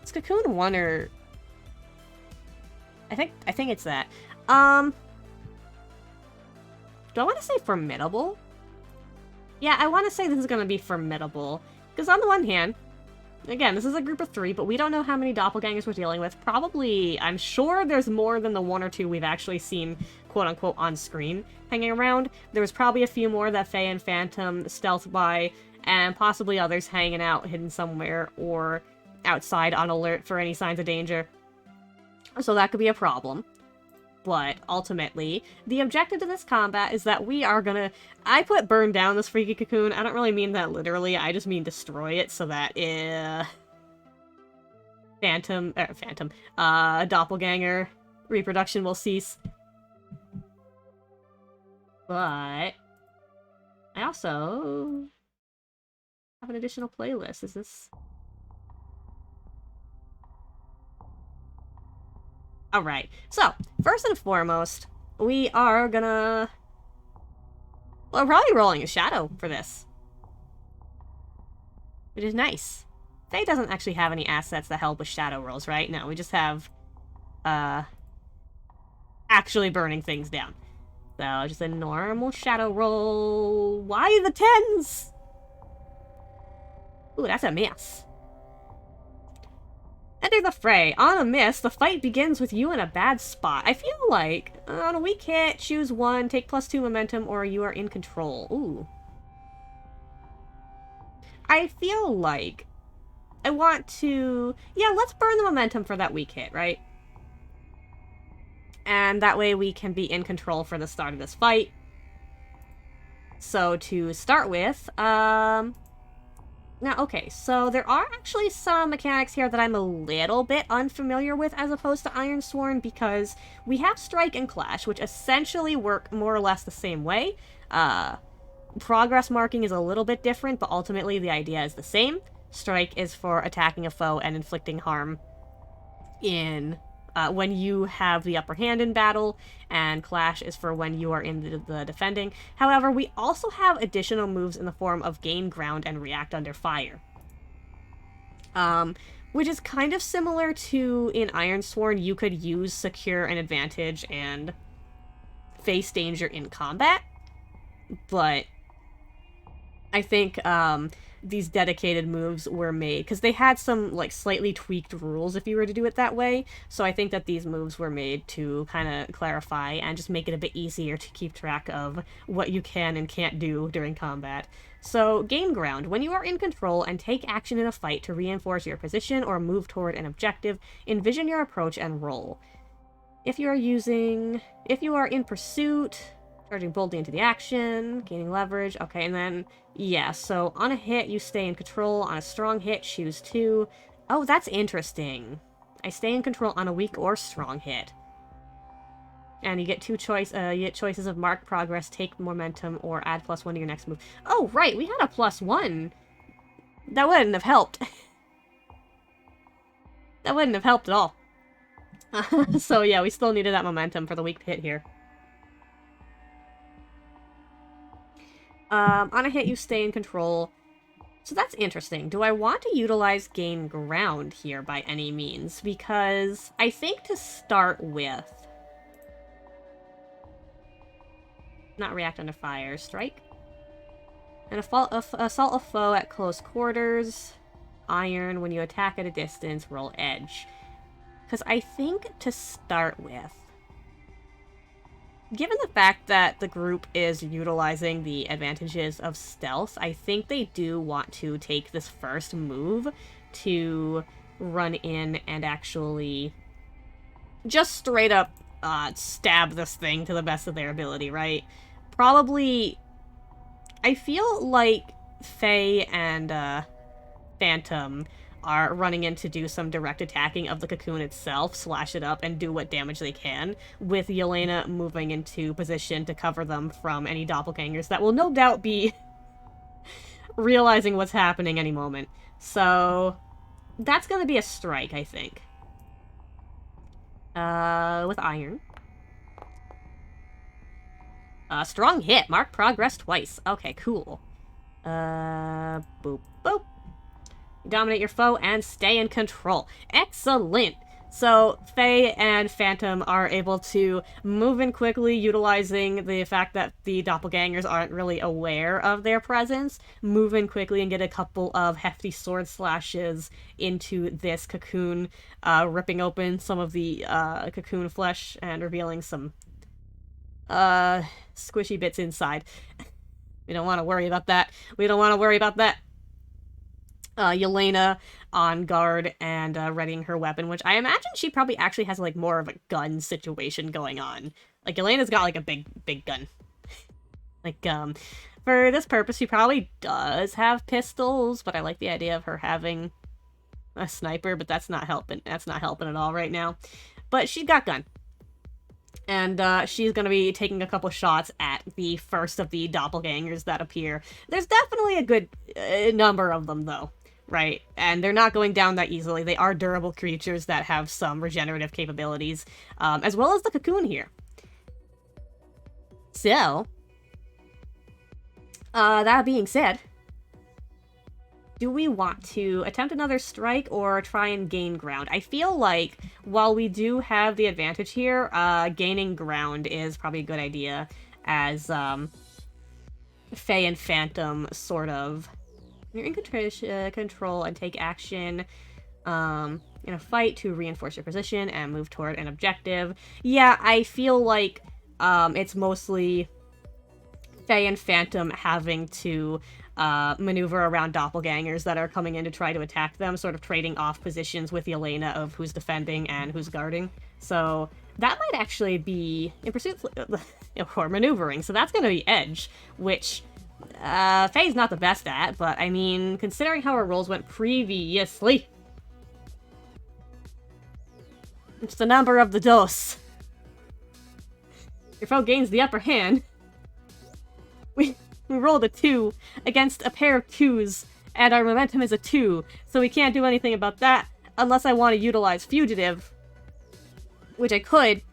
it's Cocoon 1 or... I think it's that. Do I want to say Formidable? Yeah, I want to say this is going to be Formidable. Because on the one hand, again, this is a group of 3, but we don't know how many doppelgangers we're dealing with. Probably, I'm sure there's more than the 1 or 2 we've actually seen, quote-unquote, on screen hanging around. There was probably a few more that Faye and Phantom stealth by, and possibly others hanging out hidden somewhere, or outside on alert for any signs of danger. So that could be a problem. But ultimately, the objective to this combat is that we are gonna... I put burn down this freaky cocoon. I don't really mean that literally, I just mean destroy it so that doppelganger reproduction will cease. But I also have an additional playlist. Is this... Alright, so, first and foremost, we are gonna... Well, we're probably rolling a shadow for this. Which is nice. Faye doesn't actually have any assets that help with shadow rolls, right? No, we just have, actually burning things down. So, just a normal shadow roll. Why the 10s? Ooh, that's a miss. Enter the fray. On a miss, the fight begins with you in a bad spot. I feel like, on a weak hit, choose 1, take +2 momentum, or you are in control. Ooh. I feel like I want to... Yeah, let's burn the momentum for that weak hit, right? And that way we can be in control for the start of this fight. So, to start with, now, okay, so there are actually some mechanics here that I'm a little bit unfamiliar with as opposed to Ironsworn, because we have Strike and Clash, which essentially work more or less the same way. Progress marking is a little bit different, but ultimately the idea is the same. Strike is for attacking a foe and inflicting harm in when you have the upper hand in battle, and Clash is for when you are in the defending. However, we also have additional moves in the form of Gain Ground and React Under Fire. Which is kind of similar to, in Ironsworn, you could use Secure and Advantage and face danger in combat, but I think these dedicated moves were made because they had some like slightly tweaked rules if you were to do it that way. So I think that these moves were made to kind of clarify and just make it a bit easier to keep track of what you can and can't do during combat. So, Gain Ground. When you are in control and take action in a fight to reinforce your position or move toward an objective, envision your approach and roll. If you are in pursuit, Charging boldly into the action, gaining leverage. Okay, and then, yeah, so on a hit, you stay in control. On a strong hit, choose 2. Oh, that's interesting. I stay in control on a weak or strong hit. And you get you get choices of mark progress, take momentum, or add +1 to your next move. Oh, right, we had a +1. That wouldn't have helped. That wouldn't have helped at all. So yeah, we still needed that momentum for the weak hit here. On a hit, you stay in control. So that's interesting. Do I want to utilize gain ground here by any means? Because I think to start with... Not react under fire. Strike. And assault a foe at close quarters. Iron. When you attack at a distance, roll edge. Because I think to start with... Given the fact that the group is utilizing the advantages of stealth, I think they do want to take this first move to run in and actually just straight up stab this thing to the best of their ability, right? Probably, I feel like Faye and Phantom are running in to do some direct attacking of the cocoon itself, slash it up, and do what damage they can, with Yelena moving into position to cover them from any doppelgangers that will no doubt be realizing what's happening any moment. So, that's gonna be a strike, I think. With Iron. Strong hit. Mark progress twice. Okay, cool. Boop, boop. Dominate your foe and stay in control. Excellent! So, Faye and Phantom are able to move in quickly, utilizing the fact that the doppelgangers aren't really aware of their presence. Move in quickly and get a couple of hefty sword slashes into this cocoon, ripping open some of the cocoon flesh and revealing some squishy bits inside. We don't want to worry about that. We don't want to worry about that. Yelena on guard and readying her weapon, which I imagine she probably actually has like more of a gun situation going on. Like Yelena's got like a big gun. Like for this purpose she probably does have pistols, but I like the idea of her having a sniper, but that's not helping. That's not helping at all right now. But she's got gun. And she's going to be taking a couple shots at the first of the doppelgangers that appear. There's definitely a good number of them, though, right? And they're not going down that easily. They are durable creatures that have some regenerative capabilities, as well as the cocoon here. So, that being said, do we want to attempt another strike or try and gain ground? I feel like while we do have the advantage here, gaining ground is probably a good idea as Faye and Phantom sort of... You're in control and take action in a fight to reinforce your position and move toward an objective. Yeah, I feel like it's mostly Faye and Phantom having to maneuver around doppelgangers that are coming in to try to attack them, sort of trading off positions with Yelena of who's defending and who's guarding. So that might actually be in pursuit or maneuvering. So that's going to be edge, which Faye's not the best at, but I mean, considering how her rolls went previously, it's the number of the dose. Your foe gains the upper hand. We rolled a 2 against a pair of 2s, and our momentum is a 2, so we can't do anything about that unless I want to utilize Fugitive, which I could,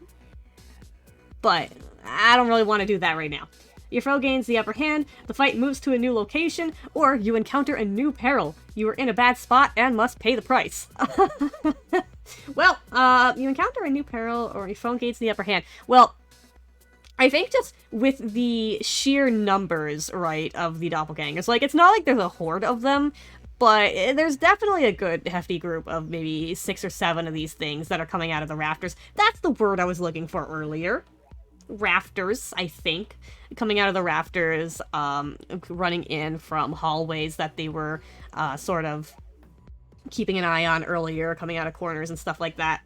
but I don't really want to do that right now. Your foe gains the upper hand, the fight moves to a new location, or you encounter a new peril. You are in a bad spot and must pay the price. Well, you encounter a new peril, or your foe gains the upper hand. Well, I think just with the sheer numbers, right, of the doppelgangers, like, it's not like there's a horde of them, but there's definitely a good hefty group of maybe 6 or 7 of these things that are coming out of the rafters. That's the word I was looking for earlier. Rafters, I think. Coming out of the rafters, running in from hallways that they were sort of keeping an eye on earlier, coming out of corners and stuff like that.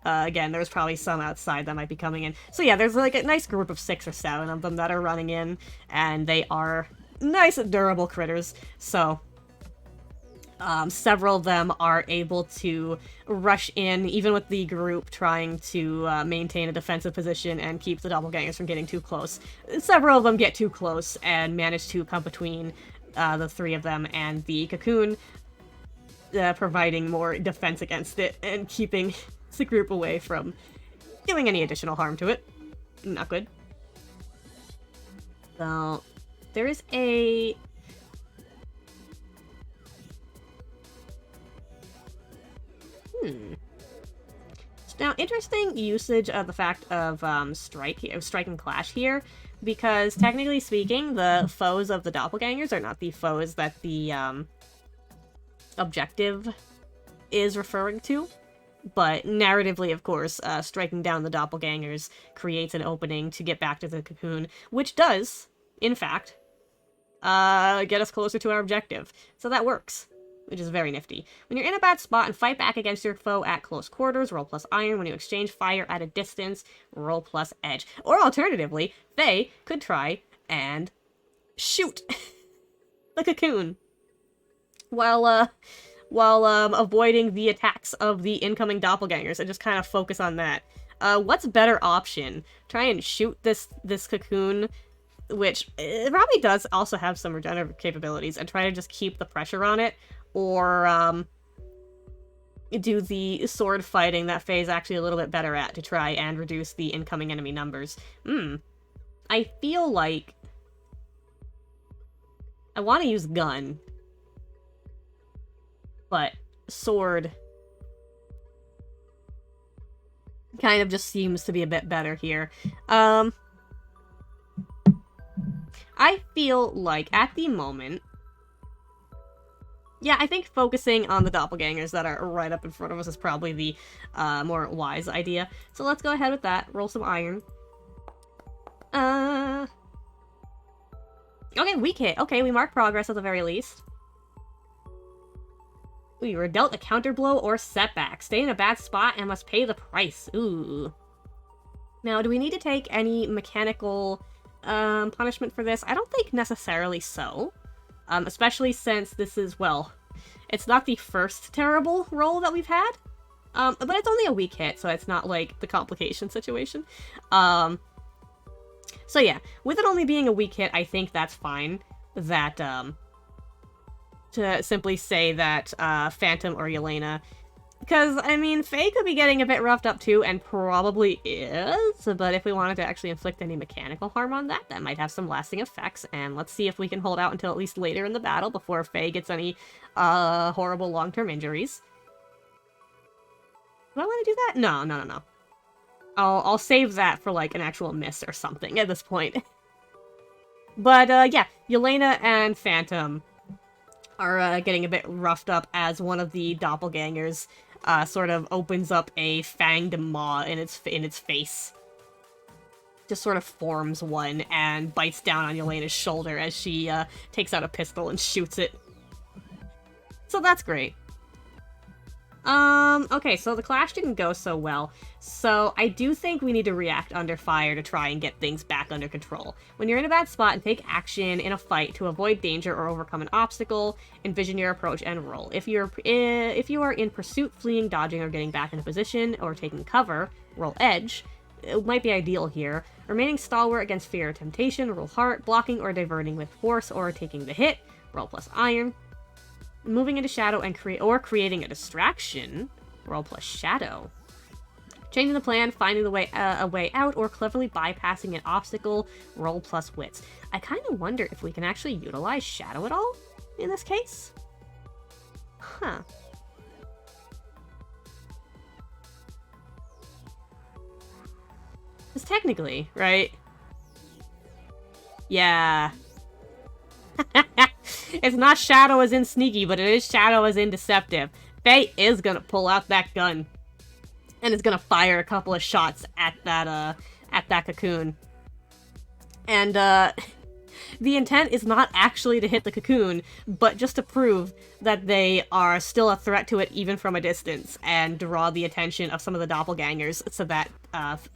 Again, there's probably some outside that might be coming in. So yeah, there's like a nice group of 6 or 7 of them that are running in, and they are nice, durable critters. So several of them are able to rush in, even with the group trying to maintain a defensive position and keep the doppelgangers from getting too close. Several of them get too close and manage to come between the 3 of them and the cocoon, providing more defense against it and keeping the group away from doing any additional harm to it. Not good. So, there is a... Now, interesting usage of the fact of strike and clash here, because technically speaking, the foes of the doppelgangers are not the foes that the objective is referring to. But narratively, of course, striking down the doppelgangers creates an opening to get back to the cocoon, which does, in fact, get us closer to our objective. So that works, which is very nifty. When you're in a bad spot and fight back against your foe at close quarters, roll plus iron. When you exchange fire at a distance, roll plus edge. Or alternatively, they could try and shoot the cocoon while avoiding the attacks of the incoming doppelgangers and just kind of focus on that. What's a better option? Try and shoot this cocoon, which it probably does also have some regenerative capabilities, and try to just keep the pressure on it, or do the sword fighting that Faye's actually a little bit better at to try and reduce the incoming enemy numbers. I feel like I want to use gun, but sword kind of just seems to be a bit better here. I feel like at the moment, yeah, I think focusing on the doppelgangers that are right up in front of us is probably the more wise idea. So let's go ahead with that. Roll some iron. Okay, weak hit. Okay, we mark progress at the very least. Ooh, you were dealt a counterblow or setback. Stay in a bad spot and must pay the price. Ooh. Now, do we need to take any mechanical punishment for this? I don't think necessarily so. Especially since this is, well, it's not the first terrible roll that we've had. But it's only a weak hit, so it's not like the complication situation. So yeah, with it only being a weak hit, I think that's fine. That, to simply say that Phantom or Yelena, because, I mean, Faye could be getting a bit roughed up too, and probably is, but if we wanted to actually inflict any mechanical harm on that, that might have some lasting effects, and let's see if we can hold out until at least later in the battle before Faye gets any horrible long-term injuries. Do I want to do that? No. I'll save that for, like, an actual miss or something at this point. But, yeah, Yelena and Phantom are getting a bit roughed up as one of the doppelgangers sort of opens up a fanged maw in its face. Just sort of forms one and bites down on Yelena's shoulder as she takes out a pistol and shoots it. So that's great. Okay, so the clash didn't go so well, so I do think we need to react under fire to try and get things back under control. When you're in a bad spot and take action in a fight to avoid danger or overcome an obstacle, envision your approach and roll. If you are in pursuit, fleeing, dodging, or getting back into position, or taking cover, roll edge. It might be ideal here. Remaining stalwart against fear or temptation, roll heart. Blocking or diverting with force or taking the hit, roll plus iron. Moving into shadow and creating a distraction, roll plus shadow. Changing the plan, finding a way out, or cleverly bypassing an obstacle, roll plus wits. I kind of wonder if we can actually utilize shadow at all in this case. Huh. Because technically, right? Yeah. It's not shadow as in sneaky, but it is shadow as in deceptive. Faye is gonna pull out that gun. And is gonna fire a couple of shots at that cocoon. And, the intent is not actually to hit the cocoon, but just to prove that they are still a threat to it even from a distance, and draw the attention of some of the doppelgangers so that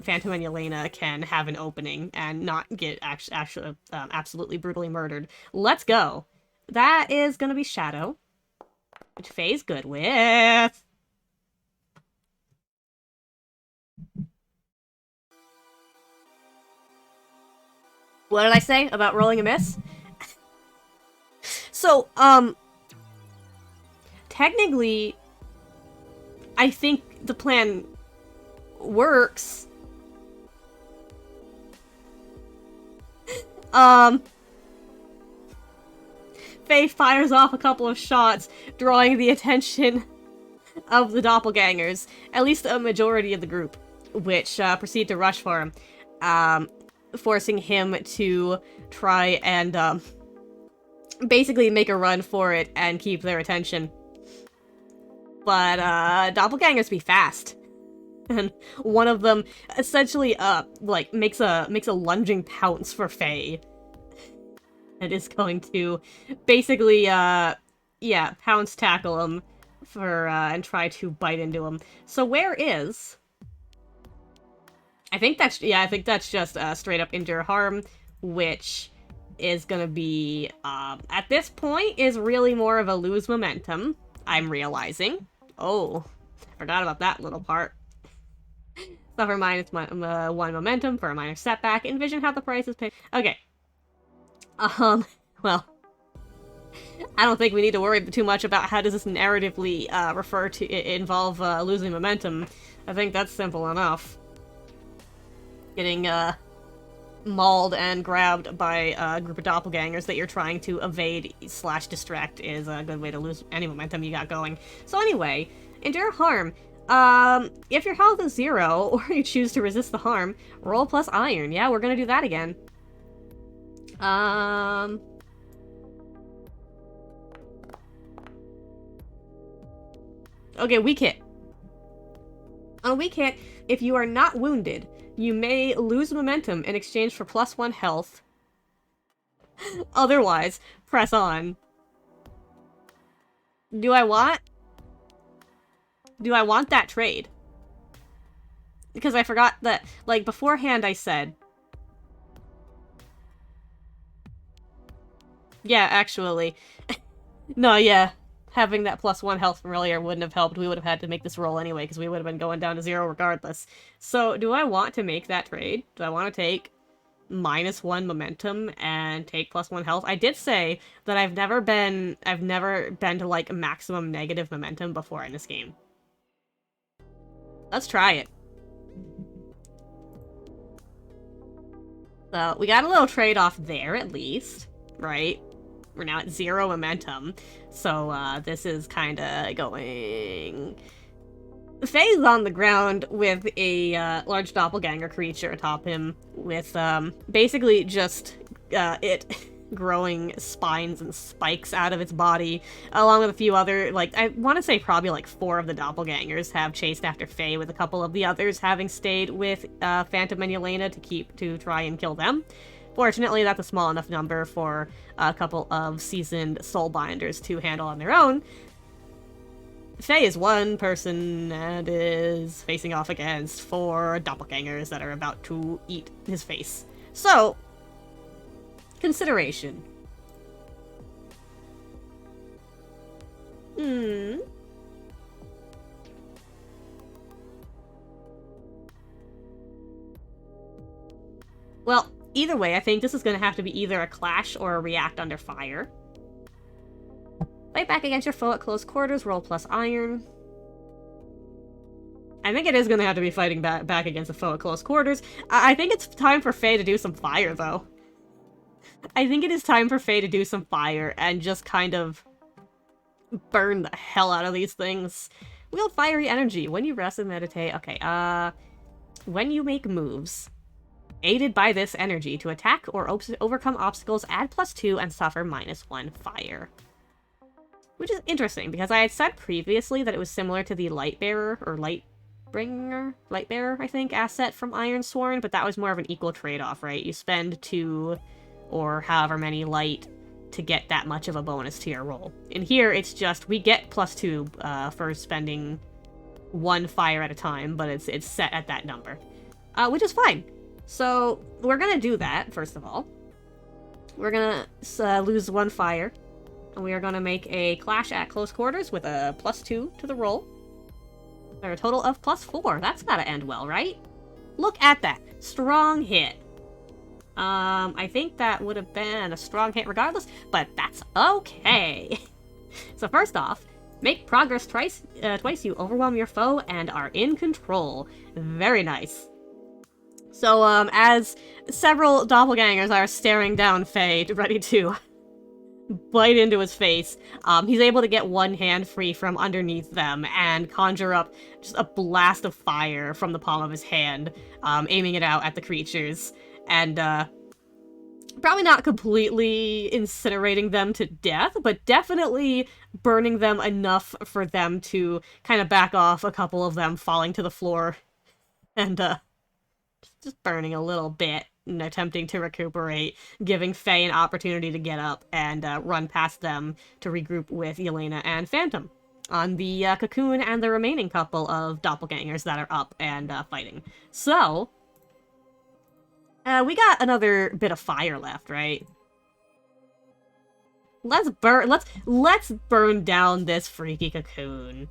Phantom and Yelena can have an opening and not get absolutely brutally murdered. Let's go. That is gonna be Shadow, which Faye's good with. What did I say about rolling a miss? So, technically, I think the plan works. Faye fires off a couple of shots, drawing the attention of the doppelgangers, at least a majority of the group, which proceed to rush for him, forcing him to try and basically make a run for it and keep their attention. But doppelgangers be fast, and one of them essentially like makes a lunging pounce for Faye. It is going to basically pounce tackle him for and try to bite into him. So where is? I think that's just straight up endure harm, which is gonna be at this point is really more of a lose momentum. I'm realizing. Oh, forgot about that little part. Suffer minus one momentum for a minor setback. Envision how the price is paid. Okay. Well, I don't think we need to worry too much about how does this narratively involve losing momentum. I think that's simple enough. Getting mauled and grabbed by a group of doppelgangers that you're trying to evade / distract is a good way to lose any momentum you got going. So anyway, endure harm. If your health is 0 or you choose to resist the harm, roll plus iron. Yeah, we're gonna do that again. Okay, weak hit. On a weak hit, if you are not wounded, you may lose momentum in exchange for +1 health. Otherwise, press on. Do I want that trade? Because I forgot that, like, beforehand I said... Yeah, actually. No, yeah. Having that +1 health from earlier wouldn't have helped. We would have had to make this roll anyway, because we would have been going down to 0 regardless. So, do I want to make that trade? Do I want to take -1 momentum and take +1 health? I did say that I've never been to, like, maximum negative momentum before in this game. Let's try it. So, we got a little trade-off there, at least. Right? We're now at 0 momentum. So, this is kind of going... Faye's on the ground with a large doppelganger creature atop him with basically just it growing spines and spikes out of its body, along with a few other, like, I want to say probably like 4 of the doppelgangers have chased after Faye, with a couple of the others having stayed with Phantom and Yelena to try and kill them. Fortunately, that's a small enough number for a couple of seasoned soulbinders to handle on their own. Faye is one person and is facing off against 4 doppelgangers that are about to eat his face. So, consideration. Well, either way, I think this is going to have to be either a clash or a react under fire. Fight back against your foe at close quarters, roll plus iron. I think it is going to have to be fighting back against a foe at close quarters. I think it's time for Faye to do some fire, though. I think it is time for Faye to do some fire and just kind of burn the hell out of these things. Wield fiery energy. When you rest and meditate... Okay, when you make moves... aided by this energy to attack or overcome obstacles, add +2 and suffer -1 fire. Which is interesting, because I had said previously that it was similar to the Lightbearer, or Lightbearer, I think, asset from Ironsworn, but that was more of an equal trade-off, right? You spend 2 or however many light to get that much of a bonus to your roll. In here, it's just, we get +2 for spending 1 fire at a time, but it's set at that number. Which is fine. So, we're gonna do that, first of all. We're gonna lose 1 fire. And we are gonna make a clash at close quarters with a +2 to the roll. For a total of +4. That's gotta end well, right? Look at that. Strong hit. I think that would have been a strong hit regardless, but that's okay. So first off, make progress twice you overwhelm your foe and are in control. Very nice. So, as several doppelgangers are staring down Faye, ready to bite into his face, he's able to get one hand free from underneath them and conjure up just a blast of fire from the palm of his hand, aiming it out at the creatures. And, probably not completely incinerating them to death, but definitely burning them enough for them to kind of back off, a couple of them falling to the floor, and, just burning a little bit and attempting to recuperate, giving Faye an opportunity to get up and run past them to regroup with Yelena and Phantom on the cocoon and the remaining couple of doppelgangers that are up and fighting. So, we got another bit of fire left, right? Let's burn down this freaky cocoon.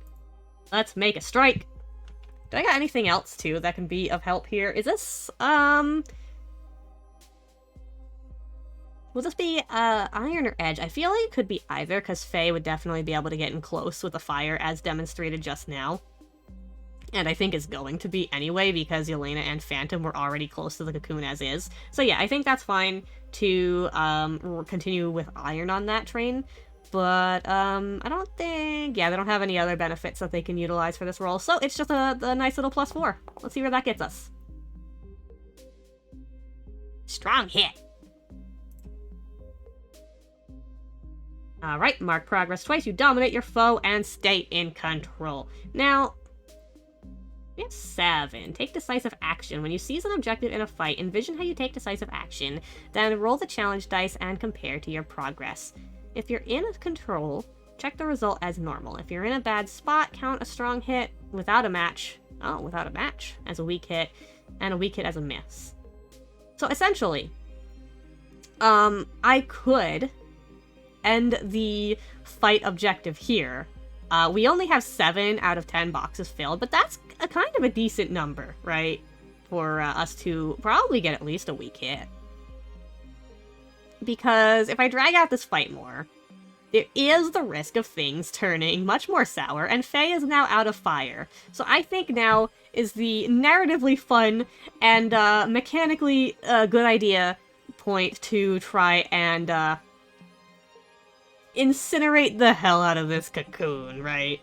Let's make a strike. Do I got anything else, too, that can be of help here? Is this, will this be, iron or edge? I feel like it could be either, because Faye would definitely be able to get in close with the fire, as demonstrated just now. And I think is going to be anyway, because Yelena and Phantom were already close to the cocoon as is. So yeah, I think that's fine to, continue with iron on that train. But, I don't think... Yeah, they don't have any other benefits that they can utilize for this roll, so it's just a nice little +4. Let's see where that gets us. Strong hit. Alright, mark progress twice. You dominate your foe and stay in control. Now, we have 7. Take decisive action. When you seize an objective in a fight, envision how you take decisive action, then roll the challenge dice and compare to your progress. If you're in control, check the result as normal. If you're in a bad spot, count a strong hit without a match. Oh, without a match as a weak hit, and a weak hit as a miss. So essentially, I could end the fight objective here. We only have 7 out of 10 boxes filled, but that's a kind of a decent number, right? For us to probably get at least a weak hit. Because if I drag out this fight more, there is the risk of things turning much more sour, and Faye is now out of fire. So I think now is the narratively fun and mechanically good idea point to try and incinerate the hell out of this cocoon, right?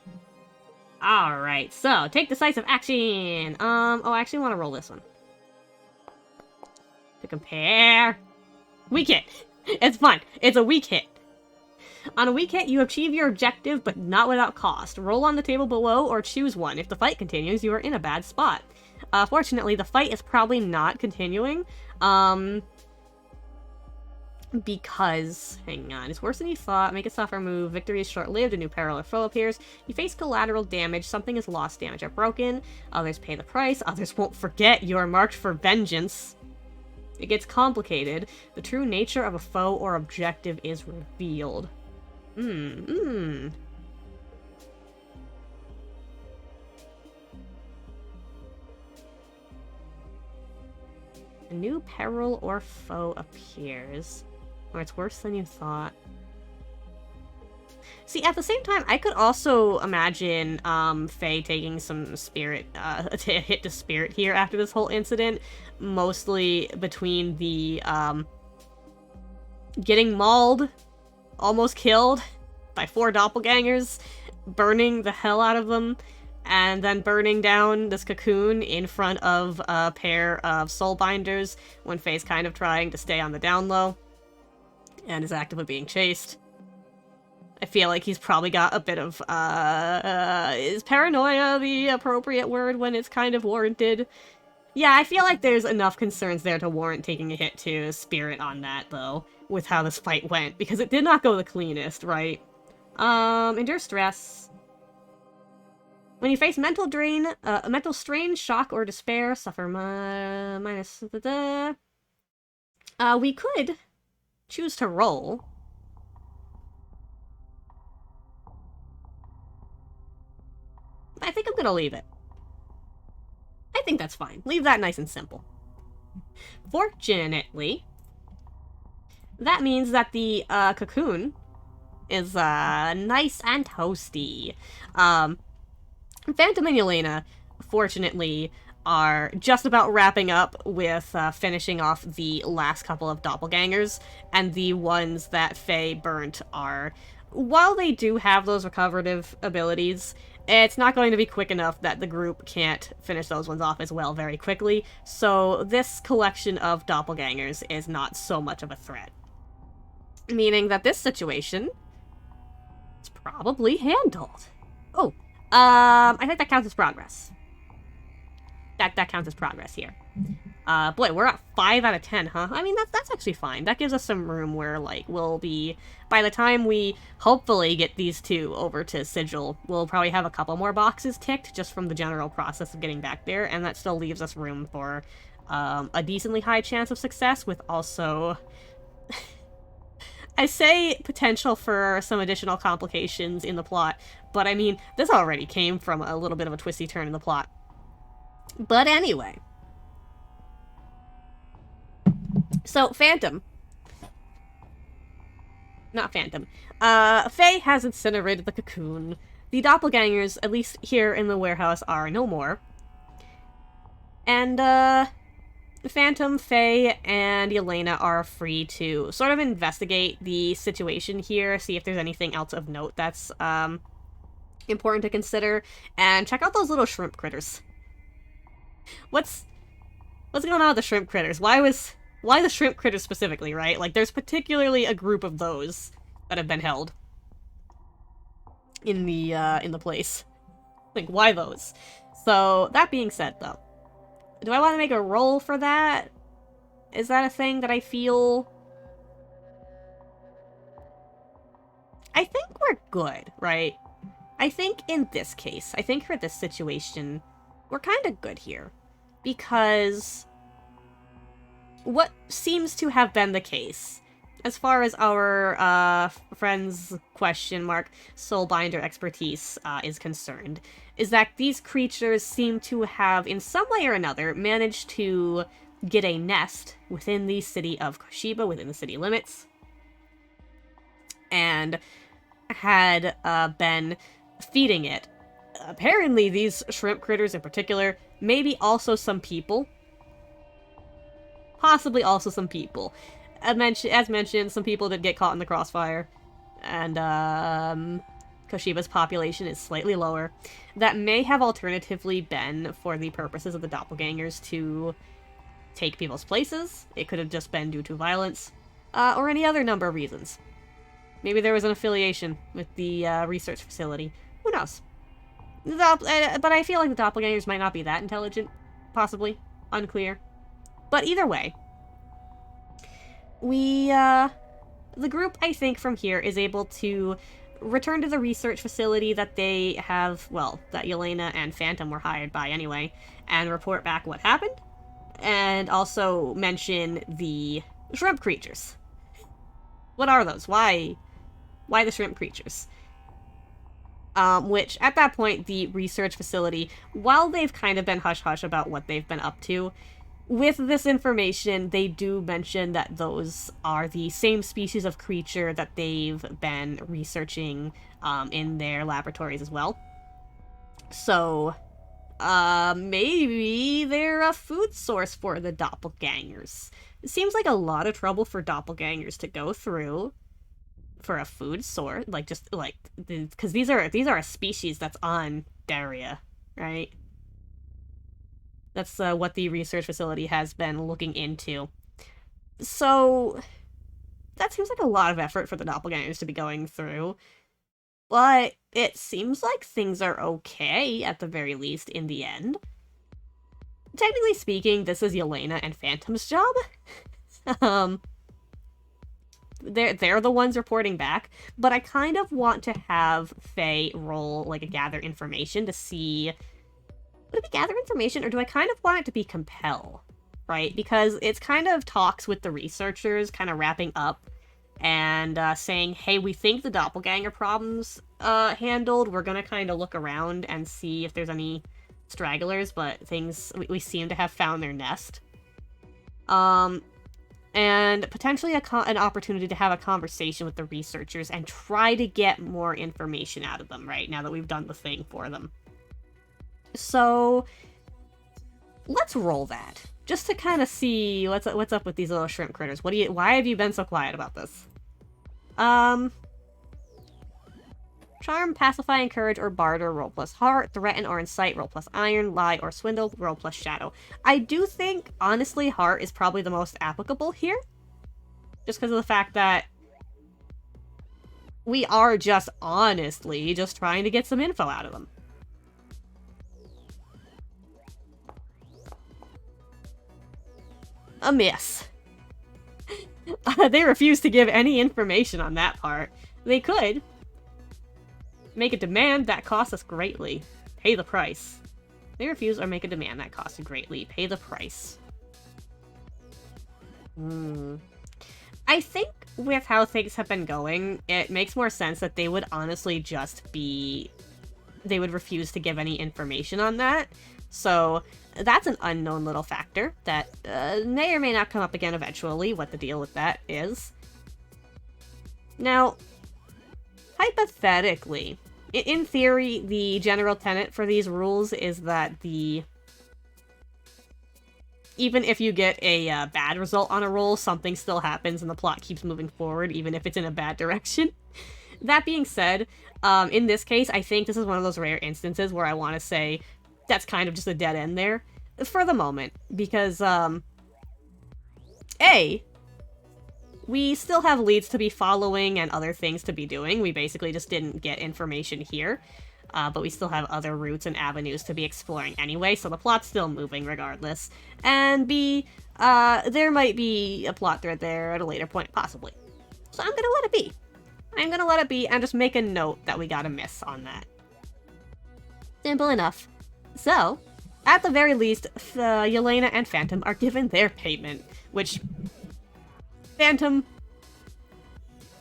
Alright, so take decisive action! Oh, I actually want to roll this one. To compare... Weak hit! It's fine. It's a weak hit. On a weak hit, you achieve your objective, but not without cost. Roll on the table below or choose one. If the fight continues, you are in a bad spot. Fortunately, the fight is probably not continuing. Because, hang on, it's worse than you thought. Make a suffer move. Victory is short-lived. A new peril or foe appears. You face collateral damage. Something is lost. Damage are broken. Others pay the price. Others won't forget. You are marked for vengeance. It gets complicated. The true nature of a foe or objective is revealed. A new peril or foe appears. Or it's worse than you thought. See, at the same time, I could also imagine Faye taking some spirit, a hit to spirit here after this whole incident. Mostly between the, getting mauled, almost killed by 4 doppelgangers, burning the hell out of them, and then burning down this cocoon in front of a pair of soulbinders when Faye's kind of trying to stay on the down low and is actively being chased. I feel like he's probably got a bit of, is paranoia the appropriate word when it's kind of warranted? Yeah, I feel like there's enough concerns there to warrant taking a hit to Spirit on that, though, with how this fight went, because it did not go the cleanest, right? Endure stress. When you face mental drain, mental strain, shock, or despair, suffer minus... we could choose to roll. I think I'm gonna leave it. I think that's fine. Leave that nice and simple. Fortunately, that means that the cocoon is nice and toasty. Phantom and Yelena, fortunately, are just about wrapping up with finishing off the last couple of doppelgangers, and the ones that Faye burnt are, while they do have those recoverative abilities, it's not going to be quick enough that the group can't finish those ones off as well very quickly, so this collection of doppelgangers is not so much of a threat. Meaning that this situation is probably handled. Oh, I think that counts as progress. That counts as progress here. Boy, we're at 5 out of 10, huh? I mean, that's actually fine. That gives us some room where, like, we'll be... By the time we hopefully get these two over to Sigil, we'll probably have a couple more boxes ticked just from the general process of getting back there, and that still leaves us room for a decently high chance of success with also... I say potential for some additional complications in the plot, but I mean, this already came from a little bit of a twisty turn in the plot. But anyway. So, Phantom. Not Phantom. Faye has incinerated the cocoon. The doppelgangers, at least here in the warehouse, are no more. And, Phantom, Faye, and Yelena are free to sort of investigate the situation here, see if there's anything else of note that's, important to consider, and check out those little shrimp critters. What's going on with the shrimp critters? Why the shrimp critters specifically, right? Like, there's particularly a group of those that have been held in the place. Like, why those? So, that being said, though, do I want to make a roll for that? Is that a thing that I feel... I think we're good, right? I think in this case, I think for this situation, we're kind of good here. Because what seems to have been the case, as far as our friend's Soulbinder expertise is concerned, is that these creatures seem to have, in some way or another, managed to get a nest within the city of Koshiba, within the city limits, and had been feeding it. Apparently, these shrimp critters in particular, maybe also some people. Possibly also some people. As mentioned, some people did get caught in the crossfire. And, Koshiba's population is slightly lower. That may have alternatively been for the purposes of the doppelgangers to take people's places. It could have just been due to violence. Or any other number of reasons. Maybe there was an affiliation with the research facility. Who knows? But I feel like the doppelgangers might not be that intelligent. Possibly. Unclear. But either way, the group, I think, from here is able to return to the research facility that they have, well, that Yelena and Phantom were hired by anyway, and report back what happened, and also mention the shrimp creatures. What are those? Why the shrimp creatures? Which, at that point, the research facility, while they've kind of been hush-hush about what they've been up to, with this information, they do mention that those are the same species of creature that they've been researching in their laboratories as well. So, maybe they're a food source for the doppelgangers. It seems like a lot of trouble for doppelgangers to go through for a food source, like, just, like, because these are a species that's on Daria, right? That's what the research facility has been looking into. So, that seems like a lot of effort for the doppelgangers to be going through. But it seems like things are okay, at the very least, in the end. technically speaking, this is Yelena and Phantom's job. They're the ones reporting back, but I kind of want to have Faye roll, like, a gather information to see... Would it be gather information, or do I kind of want it to be compel? Right? Because it's kind of talks with the researchers, kind of wrapping up, and saying, hey, we think the doppelganger problem's handled. We're gonna kind of look around and see if there's any stragglers, but we seem to have found their nest. And potentially an opportunity to have a conversation with the researchers and try to get more information out of them, right? Now that we've done the thing for them. So, let's roll that. Just to kind of see what's up with these little shrimp critters. Why have you been so quiet about this? Charm, pacify, encourage, or barter, roll plus heart. Threaten or incite, roll plus iron. Lie or swindle, roll plus shadow. I do think, honestly, heart is probably the most applicable here. Just because of the fact that we are just honestly just trying to get some info out of them. A miss. They refuse to give any information on that part. They could. Make a demand that costs us greatly. Pay the price. They refuse or make a demand that costs you greatly. Pay the price. I think with how things have been going, it makes more sense that they would honestly just be... They would refuse to give any information on that. So that's an unknown little factor that may or may not come up again eventually, what the deal with that is. Now, hypothetically, in theory, the general tenet for these rules is that even if you get a bad result on a roll, something still happens and the plot keeps moving forward, even if it's in a bad direction. That being said, in this case, I think this is one of those rare instances where I want to say that's kind of just a dead end there, for the moment, because, we still have leads to be following and other things to be doing. We basically just didn't get information here, but we still have other routes and avenues to be exploring anyway, so the plot's still moving regardless. And B, there might be a plot thread there at a later point, possibly. So I'm gonna let it be. I'm gonna let it be and just make a note that we got a miss on that. Simple enough. So, at the very least, Yelena and Phantom are given their payment, which... Phantom,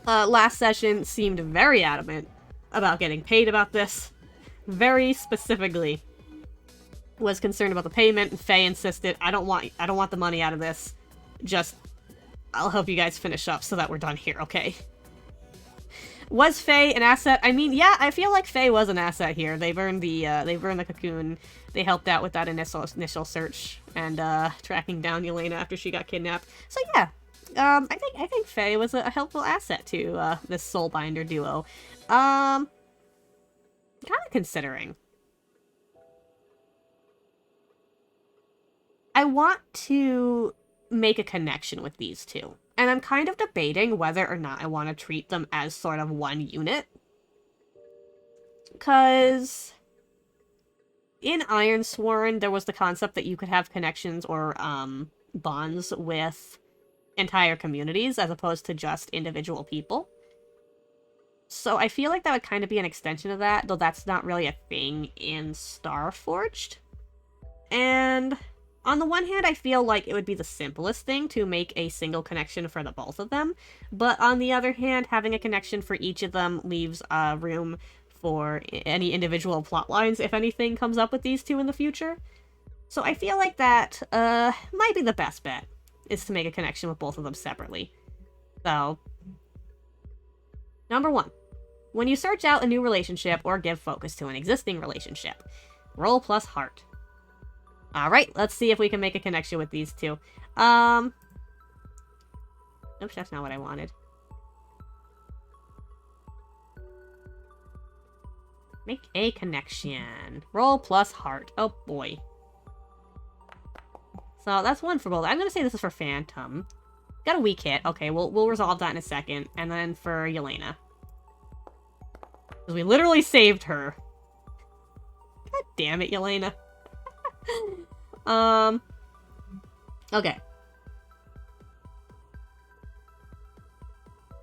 last session, seemed very adamant about getting paid about this. Very specifically was concerned about the payment, and Faye insisted, I don't want the money out of this. Just, I'll help you guys finish up so that we're done here, okay? Was Faye an asset? I mean, yeah, I feel like Faye was an asset here. They've earned the cocoon. They helped out with that initial search and tracking down Yelena after she got kidnapped. So yeah. I think Faye was a helpful asset to this Soulbinder duo. Kind of considering. I want to make a connection with these two, and I'm kind of debating whether or not I want to treat them as sort of one unit. 'Cause in Ironsworn, there was the concept that you could have connections or bonds with entire communities as opposed to just individual people. So I feel like that would kind of be an extension of that, though that's not really a thing in Starforged. And on the one hand, I feel like it would be the simplest thing to make a single connection for the both of them, but on the other hand, having a connection for each of them leaves room for any individual plot lines if anything comes up with these two in the future. So I feel like that might be the best bet, is to make a connection with both of them separately. So, number 1. When you search out a new relationship or give focus to an existing relationship, roll plus heart. Alright, let's see if we can make a connection with these two. Oops, that's not what I wanted. Make a connection. Roll plus heart. Oh boy. So that's one for both. I'm gonna say this is for Phantom. Got a weak hit. Okay, we'll resolve that in a second. And then for Yelena. Because we literally saved her. God damn it, Yelena. Okay.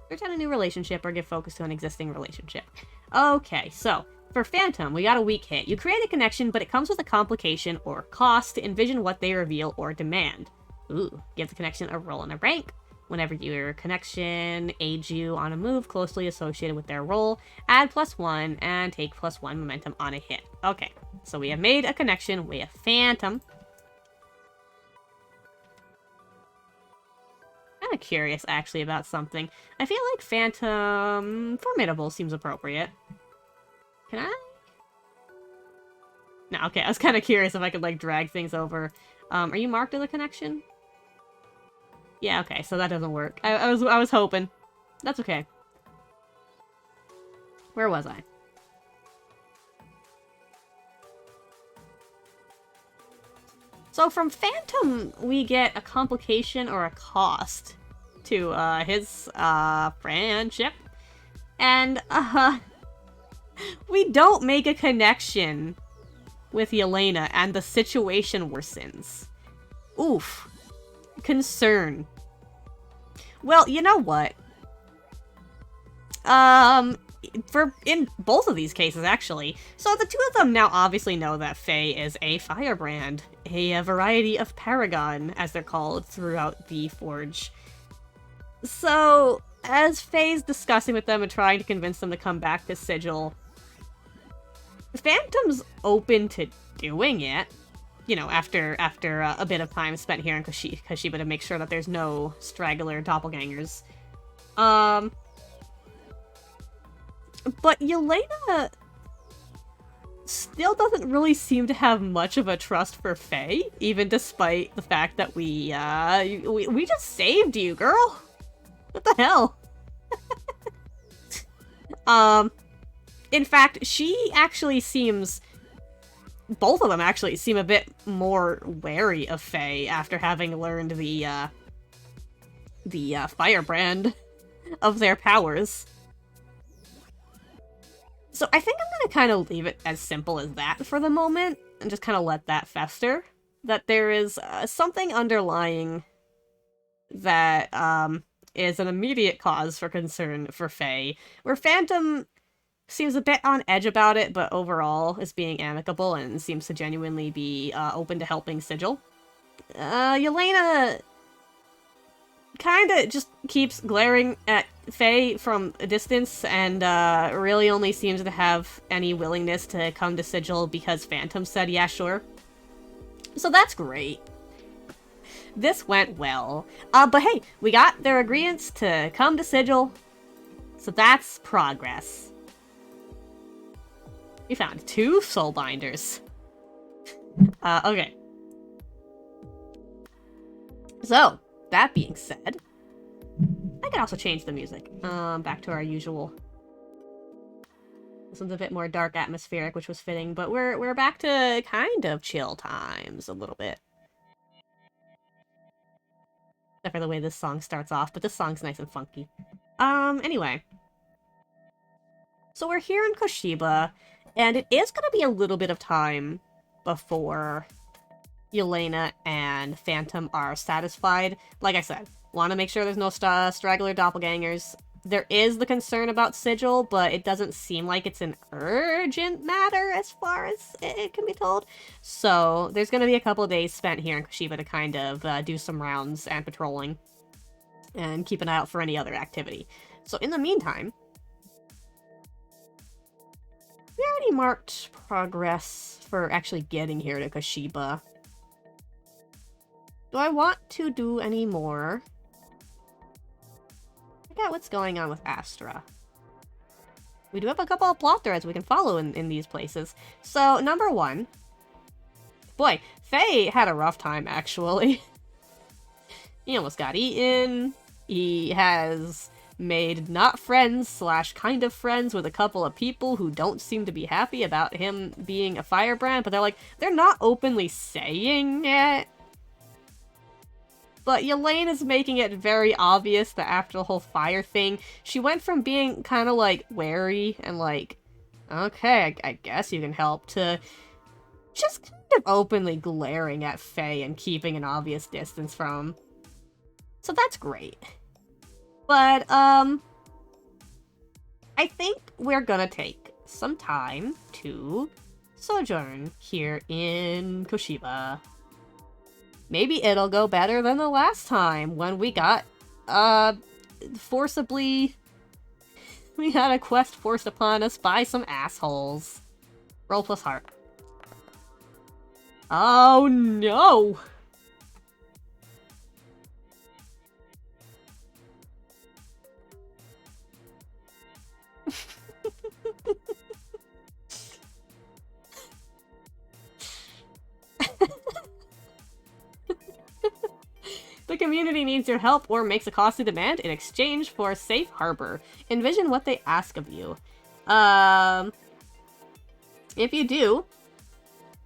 Search out a new relationship or give focus to an existing relationship. Okay, so for Phantom, we got a weak hit. You create a connection, but it comes with a complication or cost to envision what they reveal or demand. Ooh, give the connection a roll and a rank. Whenever your connection aids you on a move closely associated with their role, add +1 and take +1 momentum on a hit. Okay, so we have made a connection with Phantom. Kind of curious, actually, about something. I feel like Phantom Formidable seems appropriate. Can I? No, okay, I was kind of curious if I could, like, drag things over. Are you marked as a connection? Yeah, okay, so that doesn't work. I was hoping. That's okay. Where was I? So from Phantom, we get a complication or a cost to his friendship. And we don't make a connection with Yelena, and the situation worsens. Oof. Concern. Well, you know what? In both of these cases, actually. So the two of them now obviously know that Faye is a firebrand, a variety of paragon, as they're called throughout the Forge. So, as Faye's discussing with them and trying to convince them to come back to Sigil, Phantom's open to doing it. You know, after a bit of time spent here in Kashiba to make sure that there's no straggler doppelgangers. But Yelena still doesn't really seem to have much of a trust for Faye, even despite the fact that we just saved you, girl. What the hell? In fact, she actually seems... Both of them actually seem a bit more wary of Faye after having learned the firebrand of their powers. So I think I'm gonna kind of leave it as simple as that for the moment, and just kind of let that fester. That there is something underlying that is an immediate cause for concern for Faye, where Phantom seems a bit on edge about it, but overall is being amicable and seems to genuinely be open to helping Sigil. Yelena kinda just keeps glaring at Faye from a distance and really only seems to have any willingness to come to Sigil because Phantom said yeah, sure. So that's great. This went well. But hey, we got their agreements to come to Sigil, so that's progress. We found 2 soulbinders. Okay. So, that being said, I could also change the music. Back to our usual. This one's a bit more dark atmospheric, which was fitting, but we're back to kind of chill times a little bit. Except for the way this song starts off, but this song's nice and funky. Anyway. So we're here in Kashiba, and it is going to be a little bit of time before Yelena and Phantom are satisfied. Like I said, want to make sure there's no straggler doppelgangers. There is the concern about Sigil, but it doesn't seem like it's an urgent matter as far as it can be told. So there's going to be a couple of days spent here in Kashiba to kind of do some rounds and patrolling and keep an eye out for any other activity. So in the meantime, we already marked progress for actually getting here to Kashiba. Do I want to do any more? Check out what's going on with Astra. We do have a couple of plot threads we can follow in these places. So, number 1. Boy, Faye had a rough time, actually. He almost got eaten. He has made not friends / kind of friends with a couple of people who don't seem to be happy about him being a firebrand, but they're not openly saying it. But Yelena's making it very obvious that after the whole fire thing, she went from being kind of like wary and like, okay, I guess you can help, to just of openly glaring at Faye and keeping an obvious distance from. So that's great. But, I think we're gonna take some time to sojourn here in Koshiba. Maybe it'll go better than the last time when we got, forcibly... We had a quest forced upon us by some assholes. Roll plus heart. Oh no! The community needs your help or makes a costly demand in exchange for a safe harbor. Envision what they ask of you. If you do,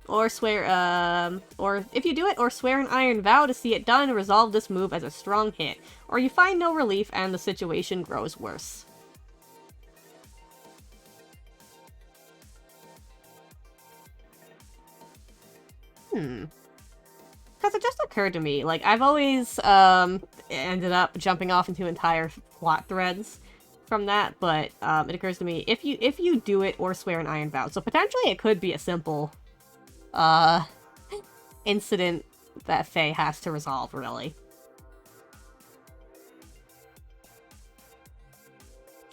or swear, or if you do it, or swear an iron vow to see it done, resolve this move as a strong hit. Or you find no relief and the situation grows worse. Because it just occurred to me, like, I've always, ended up jumping off into entire plot threads from that, but, it occurs to me, if you do it or swear an iron vow, so potentially it could be a simple, incident that Faye has to resolve, really.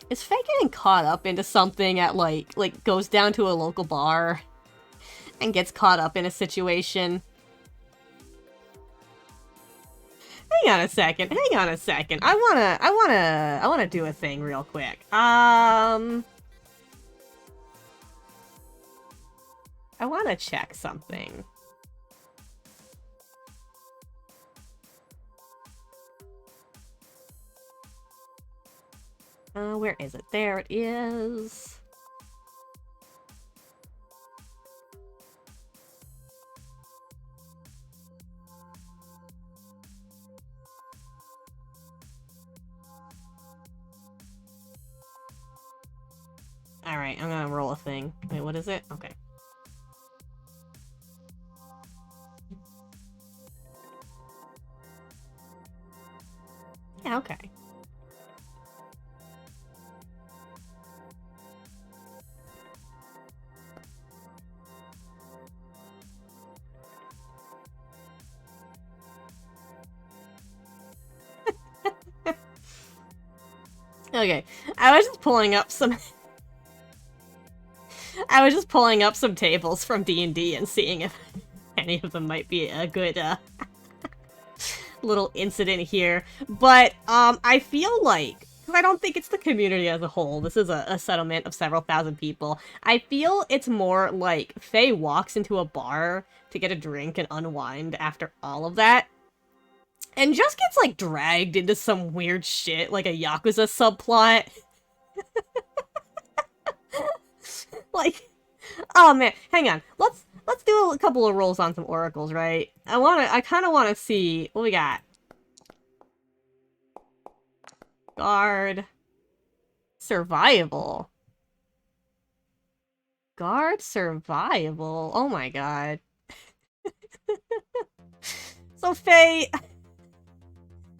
Is Faye getting caught up into something at, like, goes down to a local bar and gets caught up in a situation? Hang on a second. I wanna do a thing real quick. I wanna check something. Where is it? There it is. Alright, I'm gonna roll a thing. Wait, what is it? Okay. Yeah, okay. Okay, I was just pulling up some... I was just pulling up some tables from D&D and seeing if any of them might be a good, little incident here. But, I feel like, because I don't think it's the community as a whole, this is a settlement of several thousand people, I feel it's more like Faye walks into a bar to get a drink and unwind after all of that, and just gets, like, dragged into some weird shit, like a Yakuza subplot. Like, oh man, hang on. Let's do a couple of rolls on some oracles, right? I kind of want to see what we got. Guard. Survival. Guard survival. Oh my god. So Faye...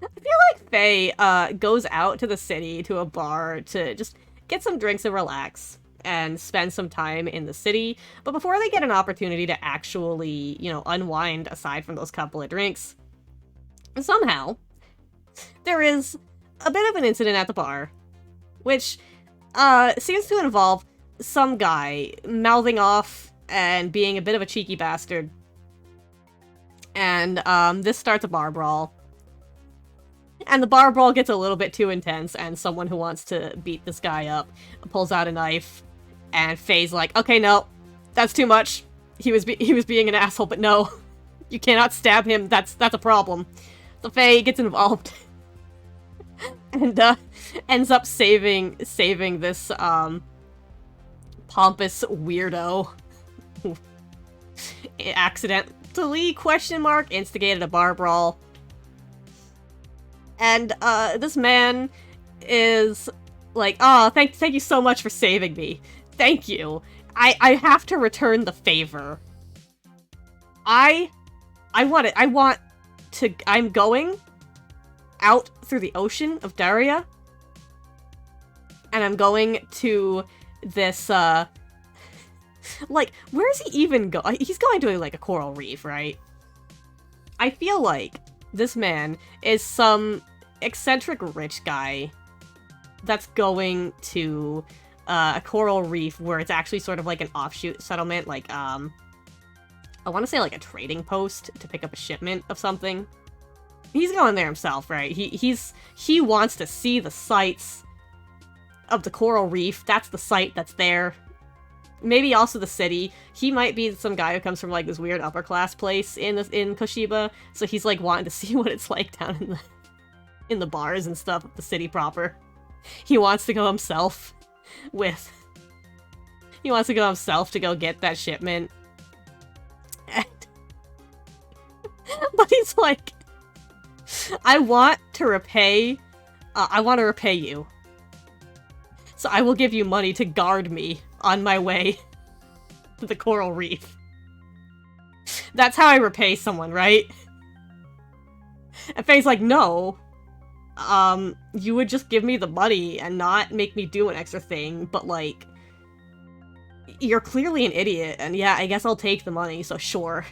I feel like Faye, goes out to the city, to a bar, to just get some drinks and relax, and spend some time in the city, but before they get an opportunity to actually, you know, unwind aside from those couple of drinks, somehow, there is a bit of an incident at the bar, which, seems to involve some guy mouthing off and being a bit of a cheeky bastard, and, this starts a bar brawl. And the bar brawl gets a little bit too intense, and someone who wants to beat this guy up pulls out a knife, and Faye's like, okay, no, that's too much. He was being an asshole, but no, you cannot stab him. That's a problem. So Faye gets involved, and ends up saving this pompous weirdo who accidentally instigated a bar brawl. And, this man is like, oh, thank you so much for saving me. Thank you. I have to return the favor. I'm going out through the ocean of Daria, and I'm going to this, like, where is he even going? He's going to, like, a coral reef, right? I feel like this man is some eccentric rich guy that's going to a coral reef where it's actually sort of like an offshoot settlement, like, I want to say like a trading post to pick up a shipment of something. He's going there himself, right? He wants to see the sights of the coral reef. That's the site that's there. Maybe also the city. He might be some guy who comes from like this weird upper class place in Koshiba, so he's like wanting to see what it's like down in the bars and stuff of the city proper. He wants to go himself to go get that shipment. But he's like, I want to repay you. So I will give you money to guard me on my way to the coral reef. That's how I repay someone, right? And Faye's like, no. You would just give me the money and not make me do an extra thing, but like, you're clearly an idiot, and yeah, I guess I'll take the money, so sure.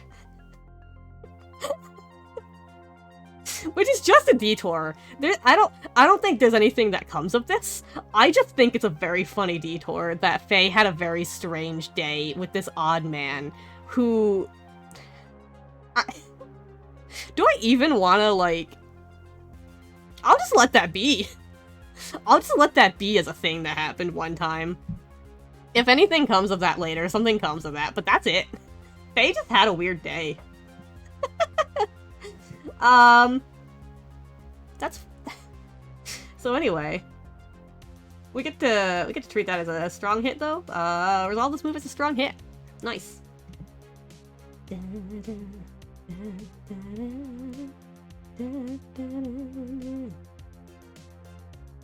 Which is just a detour. I don't think there's anything that comes of this. I just think it's a very funny detour that Faye had a very strange day with this odd man who... Do I even want to, like... I'll just let that be. I'll just let that be as a thing that happened one time. If anything comes of that later, something comes of that, but that's it. Faye just had a weird day. That's... So anyway, we get to treat that as a strong hit, though. Resolve this move as a strong hit. Nice.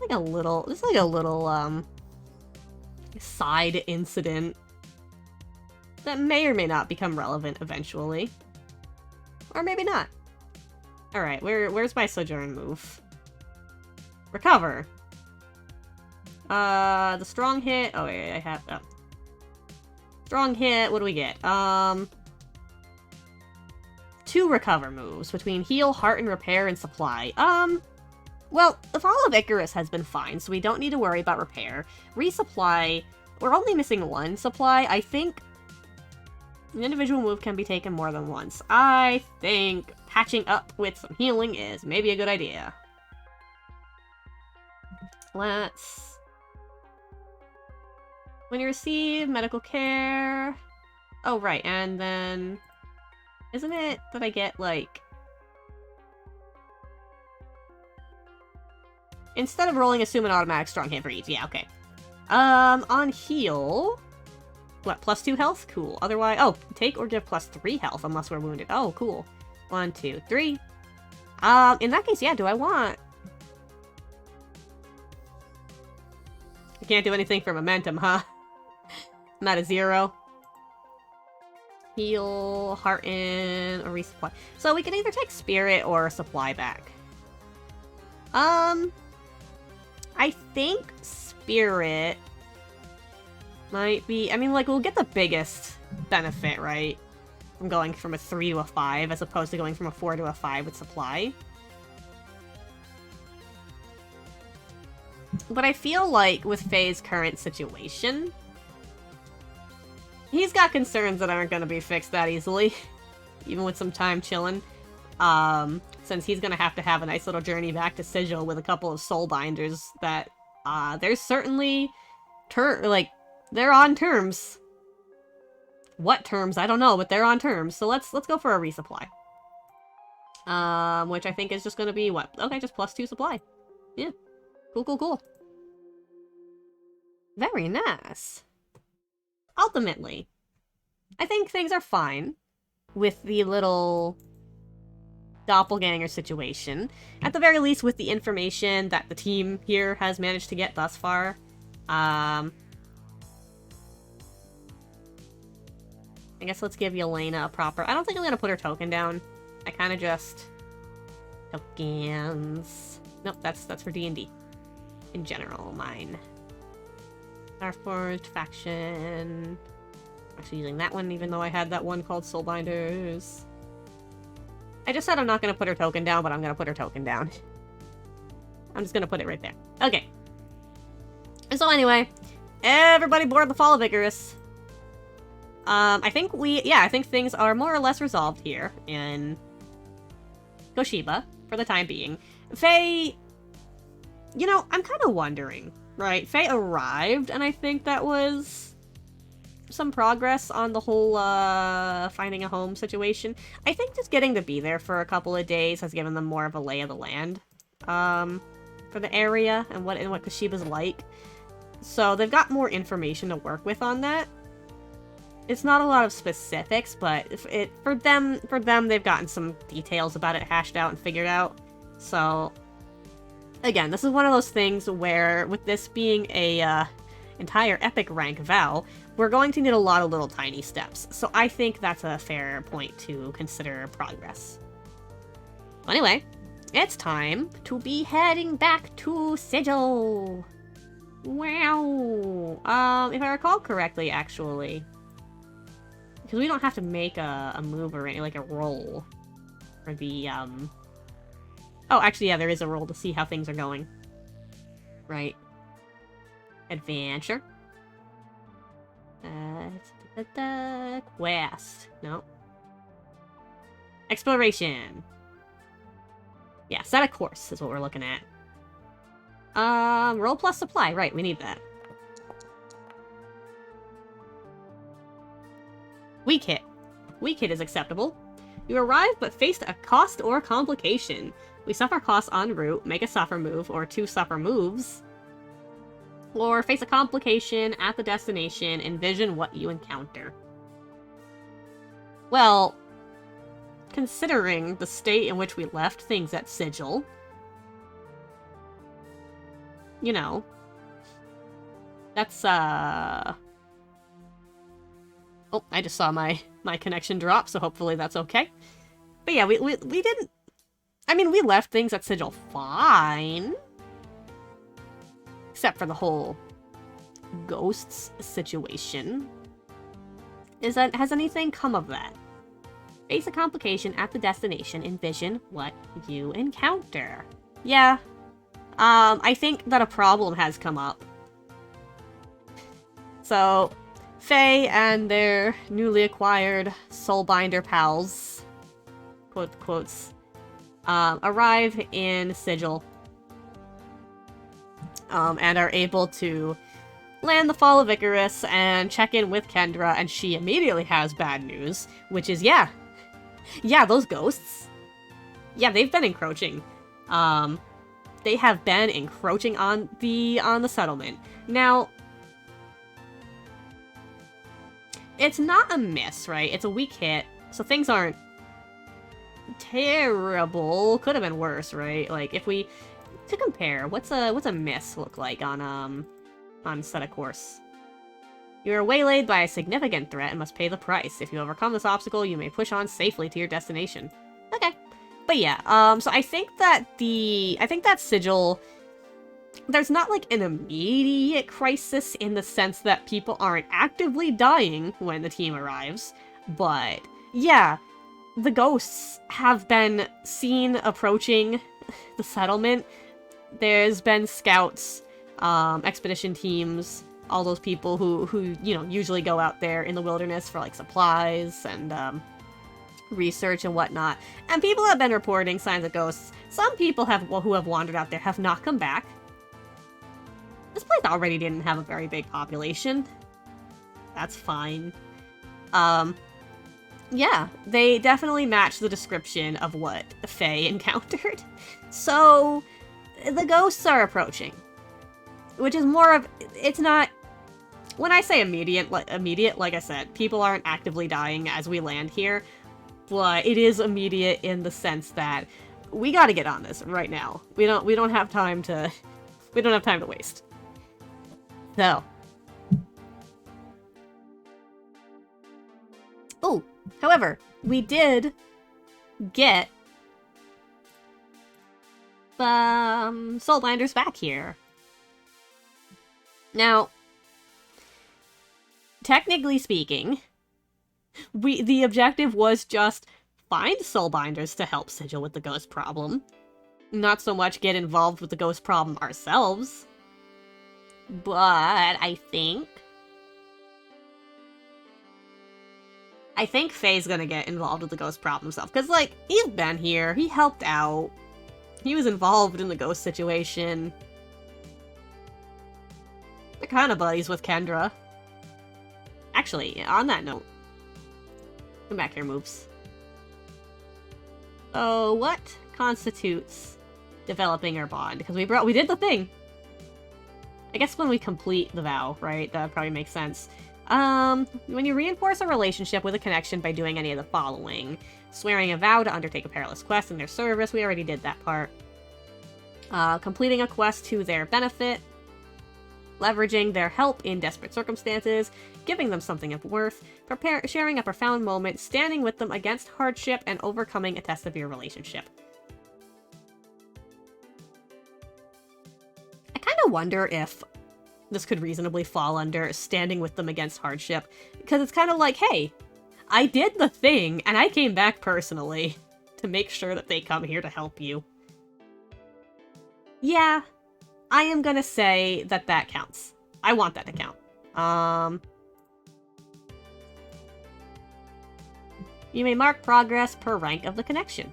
Like a little, this is like a little, side incident that may or may not become relevant eventually. Or maybe not. Alright, where's my Sojourn move? Recover. The strong hit, oh wait, I have, oh. Strong hit, what do we get? 2 recover moves between heal, heart, and repair, and supply. Well, the Fall of Icarus has been fine, so we don't need to worry about repair. Resupply, we're only missing 1 supply. I think an individual move can be taken more than once. I think patching up with some healing is maybe a good idea. Let's... When you receive medical care... Oh, right, and then... Isn't it that I get, like... Instead of rolling, assume an automatic strong hit for each. Yeah, okay. On heal... What, +2 health? Cool. Otherwise... Oh, take or give +3 health unless we're wounded. Oh, cool. 1, 2, 3. In that case, yeah, do I want... I can't do anything for momentum, huh? I'm at a 0. Heal, hearten, or resupply. So we can either take spirit or supply back. I think spirit might be... I mean, like, we'll get the biggest benefit, right? From going from a 3 to a 5, as opposed to going from a 4 to a 5 with supply. But I feel like with Faye's current situation, he's got concerns that aren't going to be fixed that easily, even with some time chilling. Since he's going to have a nice little journey back to Sigil with a couple of soul binders that, there's certainly, they're on terms. What terms? I don't know, but they're on terms. So let's go for a resupply. Which I think is just going to be, what? Okay, just +2 supply. Yeah. Cool, cool, cool. Very nice. Ultimately, I think things are fine with the little doppelganger situation. At the very least, with the information that the team here has managed to get thus far. I guess let's give Yelena a proper... I don't think I'm gonna put her token down. I kind of just... Tokens... Nope, that's for D&D. In general, mine. Starforged, faction... I'm actually using that one, even though I had that one called Soulbinders. I just said I'm not gonna put her token down, but I'm gonna put her token down. I'm just gonna put it right there. Okay. So anyway, everybody board the Fall of Icarus. I think things are more or less resolved here in Koshiba, for the time being. Faye, you know, I'm kind of wondering, right? Faye arrived, and I think that was some progress on the whole, finding a home situation. I think just getting to be there for a couple of days has given them more of a lay of the land, for the area and what Koshiba's like. So they've got more information to work with on that. It's not a lot of specifics, but for them, they've gotten some details about it hashed out and figured out. So, again, this is one of those things where, with this being a entire epic rank vow, we're going to need a lot of little tiny steps. So I think that's a fair point to consider progress. Anyway, it's time to be heading back to Sigil. Wow. If I recall correctly, actually, because we don't have to make a move or any, like a roll for the, oh, actually, yeah, there is a roll to see how things are going. Right. Adventure. Quest. No. Exploration. Yeah, set a course is what we're looking at. Roll plus supply. Right, we need that. Weak hit. Weak hit is acceptable. You arrived but faced a cost or complication. We suffer costs en route, make a suffer move, or 2 suffer moves. Or face a complication at the destination, envision what you encounter. Well, considering the state in which we left things at Sigil, you know, that's, oh, I just saw my connection drop, so hopefully that's okay. But yeah, we didn't, I mean, we left things at Sigil fine. Except for the whole ghosts situation. Has anything come of that? Face a complication at the destination, envision what you encounter. Yeah. I think that a problem has come up. So, Faye and their newly acquired Soulbinder pals, quote quotes, arrive in Sigil. And are able to land the Fall of Icarus and check in with Kendra, and she immediately has bad news, which is, yeah, those ghosts. Yeah, they've been encroaching. They have been encroaching on the settlement. Now, it's not a miss, right? It's a weak hit, so things aren't terrible. Could have been worse, right? Like, if we... To compare, what's a miss look like on set a course? You are waylaid by a significant threat and must pay the price. If you overcome this obstacle, you may push on safely to your destination. Okay. But yeah, so I think that Sigil, there's not like an immediate crisis in the sense that people aren't actively dying when the team arrives, but yeah, the ghosts have been seen approaching the settlement. There's been scouts, expedition teams, all those people who you know, usually go out there in the wilderness for, like, supplies and, research and whatnot. And people have been reporting signs of ghosts. Some people who have wandered out there have not come back. This place already didn't have a very big population. That's fine. Yeah, they definitely match the description of what Faye encountered. So, the ghosts are approaching. Which is more of... It's not... When I say immediate, like I said, people aren't actively dying as we land here. But it is immediate in the sense that we gotta get on this right now. We don't have time to... We don't have time to waste. So... Oh, however, we did get Soulbinders back here. Now, technically speaking, the objective was just find Soulbinders to help Sigil with the ghost problem. Not so much get involved with the ghost problem ourselves. But I think Faye's gonna get involved with the ghost problem himself. Because, like, he's been here, he helped out, he was involved in the ghost situation. They're kind of buddies with Kendra. Actually, on that note, come back here, moves. So, what constitutes developing our bond? Because we did the thing. I guess when we complete the vow, right? That probably makes sense. When you reinforce a relationship with a connection by doing any of the following. Swearing a vow to undertake a perilous quest in their service. We already did that part. Completing a quest to their benefit. Leveraging their help in desperate circumstances. Giving them something of worth. Sharing a profound moment. Standing with them against hardship. And overcoming a test of your relationship. I kind of wonder if this could reasonably fall under standing with them against hardship. Because it's kind of like, hey, I did the thing, and I came back personally to make sure that they come here to help you. Yeah, I am gonna say that that counts. I want that to count. You may mark progress per rank of the connection.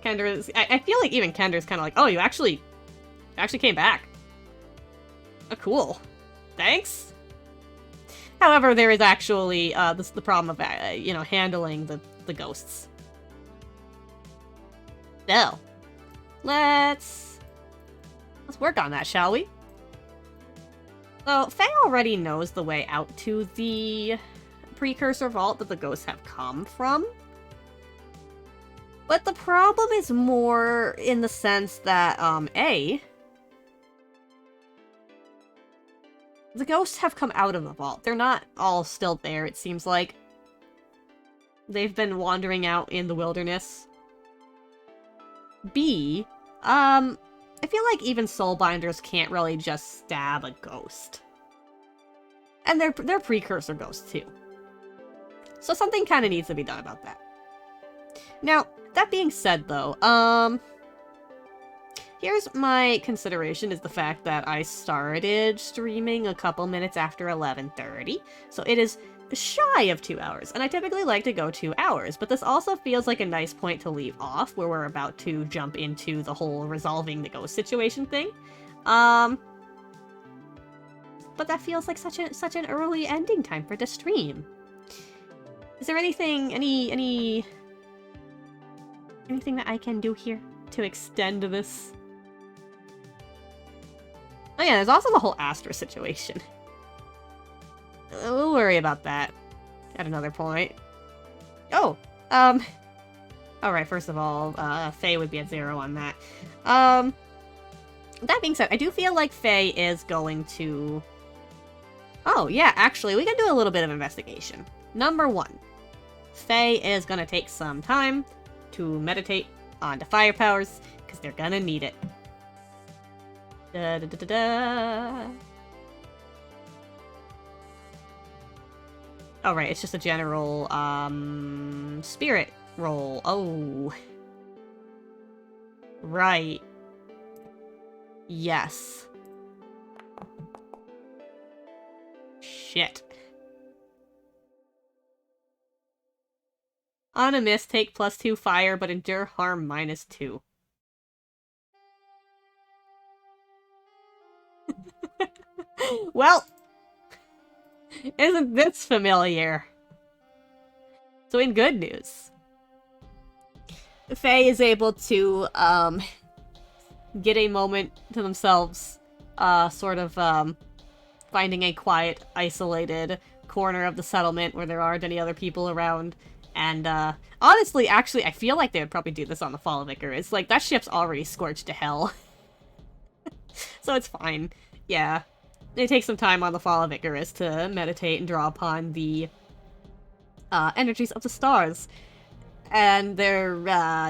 Kendra's... I feel like even Kendra's kind of like, oh, you actually came back. Oh, cool. Thanks. However, there is actually the problem of you know, handling the ghosts. So, let's work on that, shall we? So, Faye already knows the way out to the precursor vault that the ghosts have come from. But the problem is more in the sense that, the ghosts have come out of the vault. They're not all still there, it seems like. They've been wandering out in the wilderness. B, I feel like even Soulbinders can't really just stab a ghost. And they're precursor ghosts, too. So something kind of needs to be done about that. Now, that being said, though, here's my consideration, is the fact that I started streaming a couple minutes after 11:30, so it is shy of 2 hours, and I typically like to go 2 hours, but this also feels like a nice point to leave off, where we're about to jump into the whole resolving the ghost situation thing. But that feels like such an early ending time for the stream. Is there anything that I can do here to extend this? Oh yeah, there's also the whole Astra situation. We'll worry about that at another point. Oh, alright, first of all, Faye would be at 0 on that. That being said, I do feel like Faye is going to... Oh, yeah, actually, we can do a little bit of investigation. Number 1, Faye is gonna take some time to meditate on the fire powers, because they're gonna need it. Da da da da da. Oh, right, it's just a general, spirit roll. Oh. Right. Yes. Shit. On a miss, take +2 fire, but endure harm -2. Well, isn't this familiar? So in good news, Faye is able to, get a moment to themselves, sort of, finding a quiet, isolated corner of the settlement where there aren't any other people around. And, honestly, actually, I feel like they would probably do this on the Fall of Icarus. Like, that ship's already scorched to hell. So it's fine. Yeah. They take some time on the Fall of Icarus to meditate and draw upon the energies of the stars. And there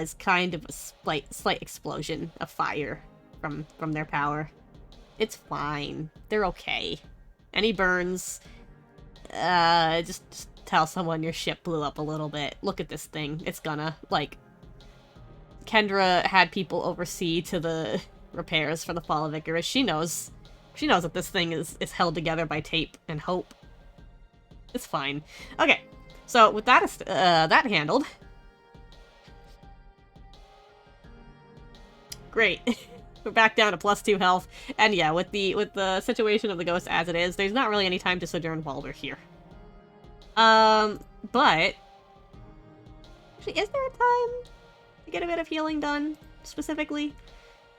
is kind of a slight explosion of fire from their power. It's fine. They're okay. Any burns, just tell someone your ship blew up a little bit. Look at this thing. It's gonna, like... Kendra had people oversee to the repairs for the Fall of Icarus. She knows that this thing is held together by tape and hope. It's fine. Okay, so with that that handled... Great. We're back down to +2 health. And yeah, with the situation of the ghost as it is, there's not really any time to sojourn while we're here. But... Actually, is there a time to get a bit of healing done, specifically?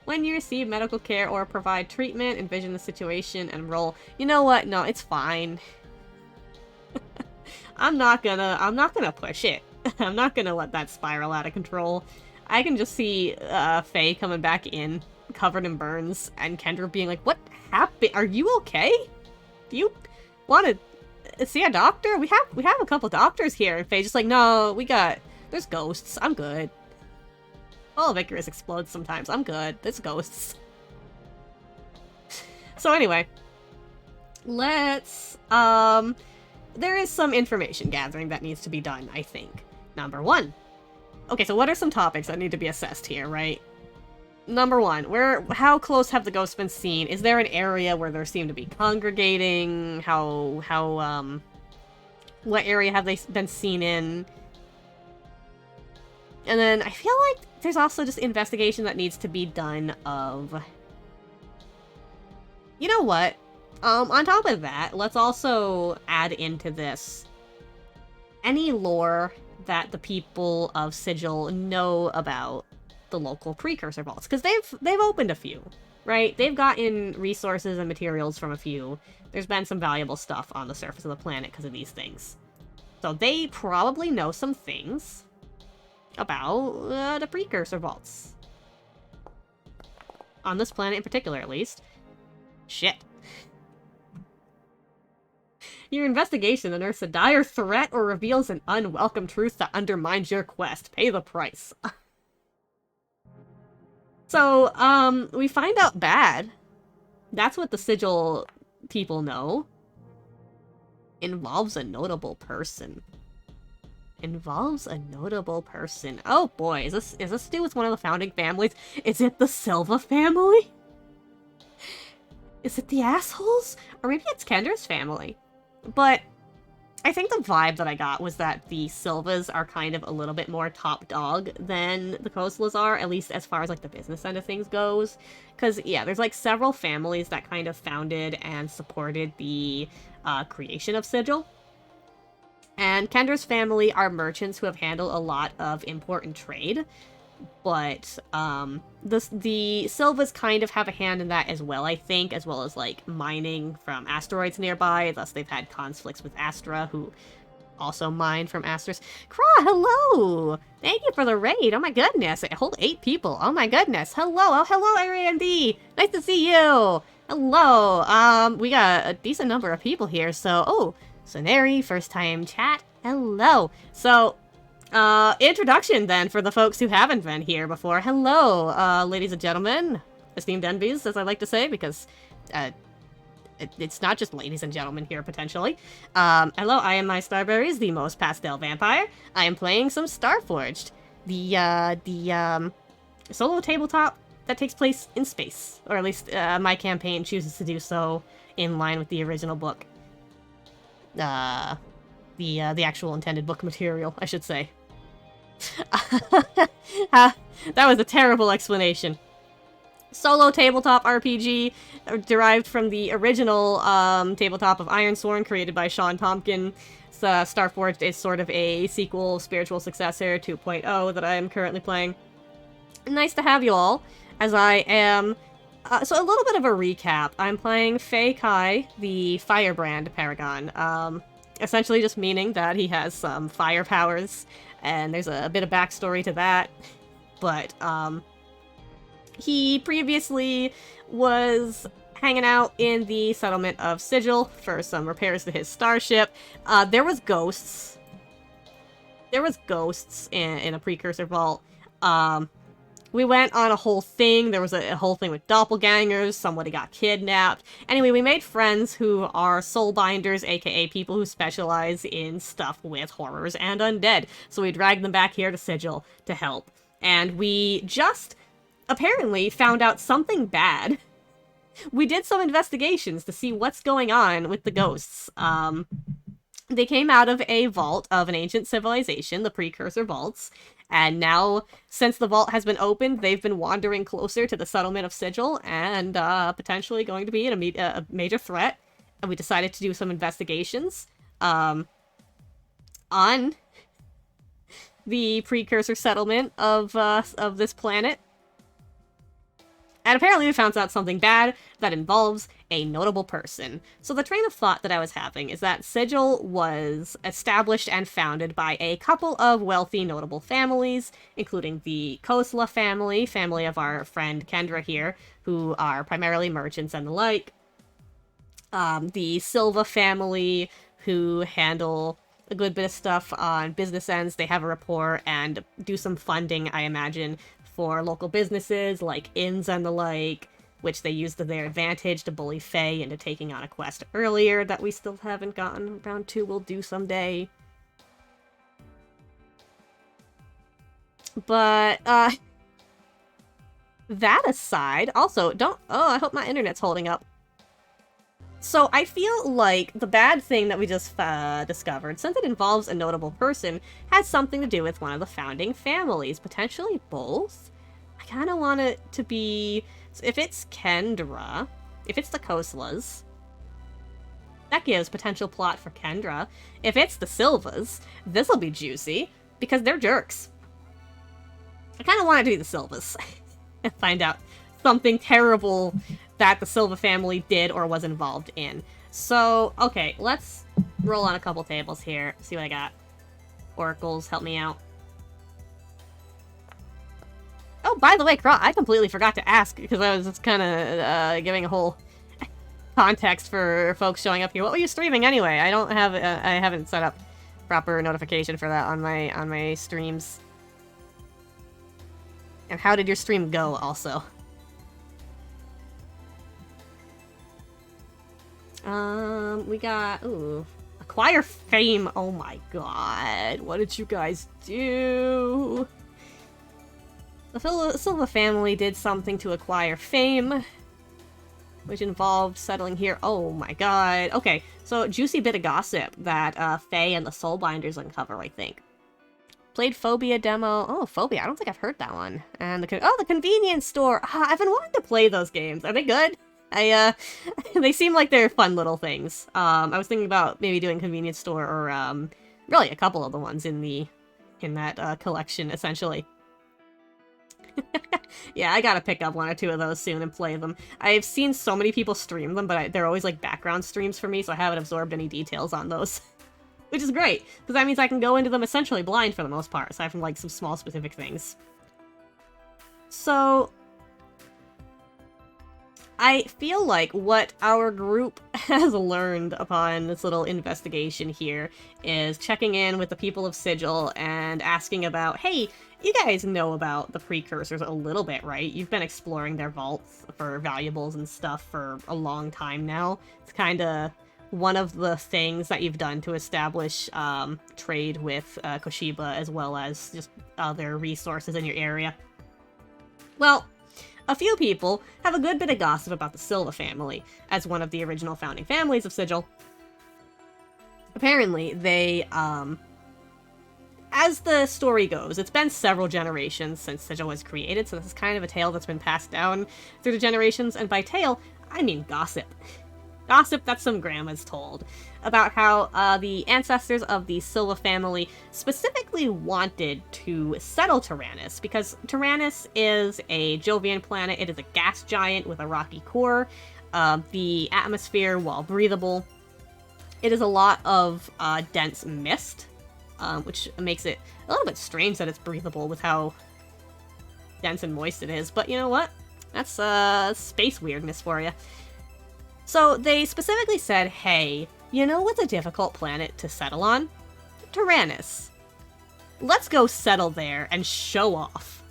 When you receive medical care or provide treatment, envision the situation and roll. You know what? No, it's fine. I'm not gonna push it. I'm not gonna let that spiral out of control. I can just see Faye coming back in, covered in burns, and Kendra being like, "What happened? Are you okay? Do you want to see a doctor? We have a couple doctors here." And Faye's just like, "No, there's ghosts. I'm good. All of Icarus explodes sometimes. I'm good. There's ghosts." So anyway, let's there is some information gathering that needs to be done, I think. Number 1. Okay, so what are some topics that need to be assessed here, right? Number 1, how close have the ghosts been seen? Is there an area where they seem to be congregating? What area have they been seen in? And then I feel like there's also just investigation that needs to be done of... You know what? On top of that, let's also add into this any lore that the people of Sigil know about the local precursor vaults, because they've opened a few, right? They've gotten resources and materials from a few. There's been some valuable stuff on the surface of the planet because of these things. So they probably know some things about the precursor vaults. On this planet in particular, at least. Shit. Your investigation unearths a dire threat or reveals an unwelcome truth that undermines your quest. Pay the price. So, we find out bad. That's what the Sigil people know. Involves a notable person. Involves a notable person. Oh boy, is this to do with one of the founding families? Is it the Silva family? Is it the assholes? Or maybe it's Kendra's family. But I think the vibe that I got was that the Silvas are kind of a little bit more top dog than the Khoslas are, at least as far as, like, the business end of things goes. Because, yeah, there's, like, several families that kind of founded and supported the creation of Sigil. And Kendra's family are merchants who have handled a lot of important trade. But the Silvas kind of have a hand in that as well, I think, as well as, like, mining from asteroids nearby. Thus, they've had conflicts with Astra, who also mine from asteroids. Kra, hello! Thank you for the raid. Oh my goodness. A whole 8 people. Oh my goodness. Hello. Oh, hello, AMD. Nice to see you. Hello. We got a decent number of people here, so... Oh, Soneri, first time chat. Hello. So... introduction then for the folks who haven't been here before. Hello, ladies and gentlemen, esteemed envies, as I like to say, because it's not just ladies and gentlemen here, potentially. Hello, I am my Starberries, the most pastel vampire. I am playing some Starforged, the solo tabletop that takes place in space, or at least my campaign chooses to do so in line with the original book. The actual intended book material, I should say. That was a terrible explanation. Solo tabletop RPG, derived from the original tabletop of Ironsworn, created by Sean Tompkin. Starforged is sort of a sequel, spiritual successor 2.0 that I am currently playing. Nice to have you all, as I am... so a little bit of a recap. I'm playing Fei Kai, the Firebrand Paragon. Essentially just meaning that he has some fire powers, and there's a bit of backstory to that. But, he previously was hanging out in the settlement of Sigil for some repairs to his starship. There was ghosts. There was ghosts in a precursor vault. We went on a whole thing. There was a whole thing with doppelgangers. Somebody got kidnapped. Anyway, we made friends who are soulbinders, aka people who specialize in stuff with horrors and undead. So we dragged them back here to Sigil to help. And we just apparently found out something bad. We did some investigations to see what's going on with the ghosts. They came out of a vault of an ancient civilization, the precursor vaults, and now, since the vault has been opened, they've been wandering closer to the settlement of Sigil, and potentially going to be a major threat, and we decided to do some investigations on the precursor settlement of this planet. And apparently we found out something bad that involves a notable person. So the train of thought that I was having is that Sigil was established and founded by a couple of wealthy notable families, including the Khosla family of our friend Kendra here, who are primarily merchants and the like. The Silva family, who handle a good bit of stuff on business ends. They have a rapport and do some funding, I imagine, for local businesses like inns and the like, which they use to their advantage to bully Faye into taking on a quest earlier that we still haven't gotten around to. We'll do someday. But, that aside, also, I hope my internet's holding up. So I feel like the bad thing that we just discovered, since it involves a notable person, has something to do with one of the founding families, potentially both. I kind of want it to be, if it's Kendra, if it's the Khoslas, that gives potential plot for Kendra. If it's the Silvas, this'll be juicy, because they're jerks. I kind of want it to be the Silvas, and find out something terrible that the Silva family did or was involved in. So, okay, let's roll on a couple tables here, see what I got. Oracles, help me out. Oh, by the way, I completely forgot to ask, because I was just kind of giving a whole context for folks showing up here. What were you streaming anyway? I haven't set up proper notification for that on my streams. And how did your stream go, also? We got, acquire fame. Oh my god, what did you guys do? The Silva family did something to acquire fame, which involved settling here. Oh my god. Okay, so juicy bit of gossip that Faye and the Soulbinders uncover, I think. Played Phobia demo. Oh, Phobia, I don't think I've heard that one. And the convenience store. I've been wanting to play those games. Are they good? They seem like they're fun little things. I was thinking about maybe doing convenience store or, really a couple of the ones in that collection, essentially. Yeah, I gotta pick up one or two of those soon and play them. I've seen so many people stream them, but they're always like background streams for me, so I haven't absorbed any details on those. Which is great, because that means I can go into them essentially blind for the most part, aside from like some small specific things. So I feel like what our group has learned upon this little investigation here is checking in with the people of Sigil and asking about, hey, you guys know about the precursors a little bit, right? You've been exploring their vaults for valuables and stuff for a long time now. It's kind of one of the things that you've done to establish trade with Koshiba, as well as just other resources in your area. Well, a few people have a good bit of gossip about the Silva family, as one of the original founding families of Sigil. Apparently, they, as the story goes, it's been several generations since Sigil was created, so this is kind of a tale that's been passed down through the generations, and by tale, I mean gossip. Gossip that some grandmas told about how the ancestors of the Silva family specifically wanted to settle Tyrannus, because Tyrannus is a Jovian planet. It is a gas giant with a rocky core. The atmosphere, while breathable, it is a lot of dense mist, which makes it a little bit strange that it's breathable with how dense and moist it is. But you know what? That's space weirdness for you. So they specifically said, hey, you know what's a difficult planet to settle on? Tyrannus. Let's go settle there and show off.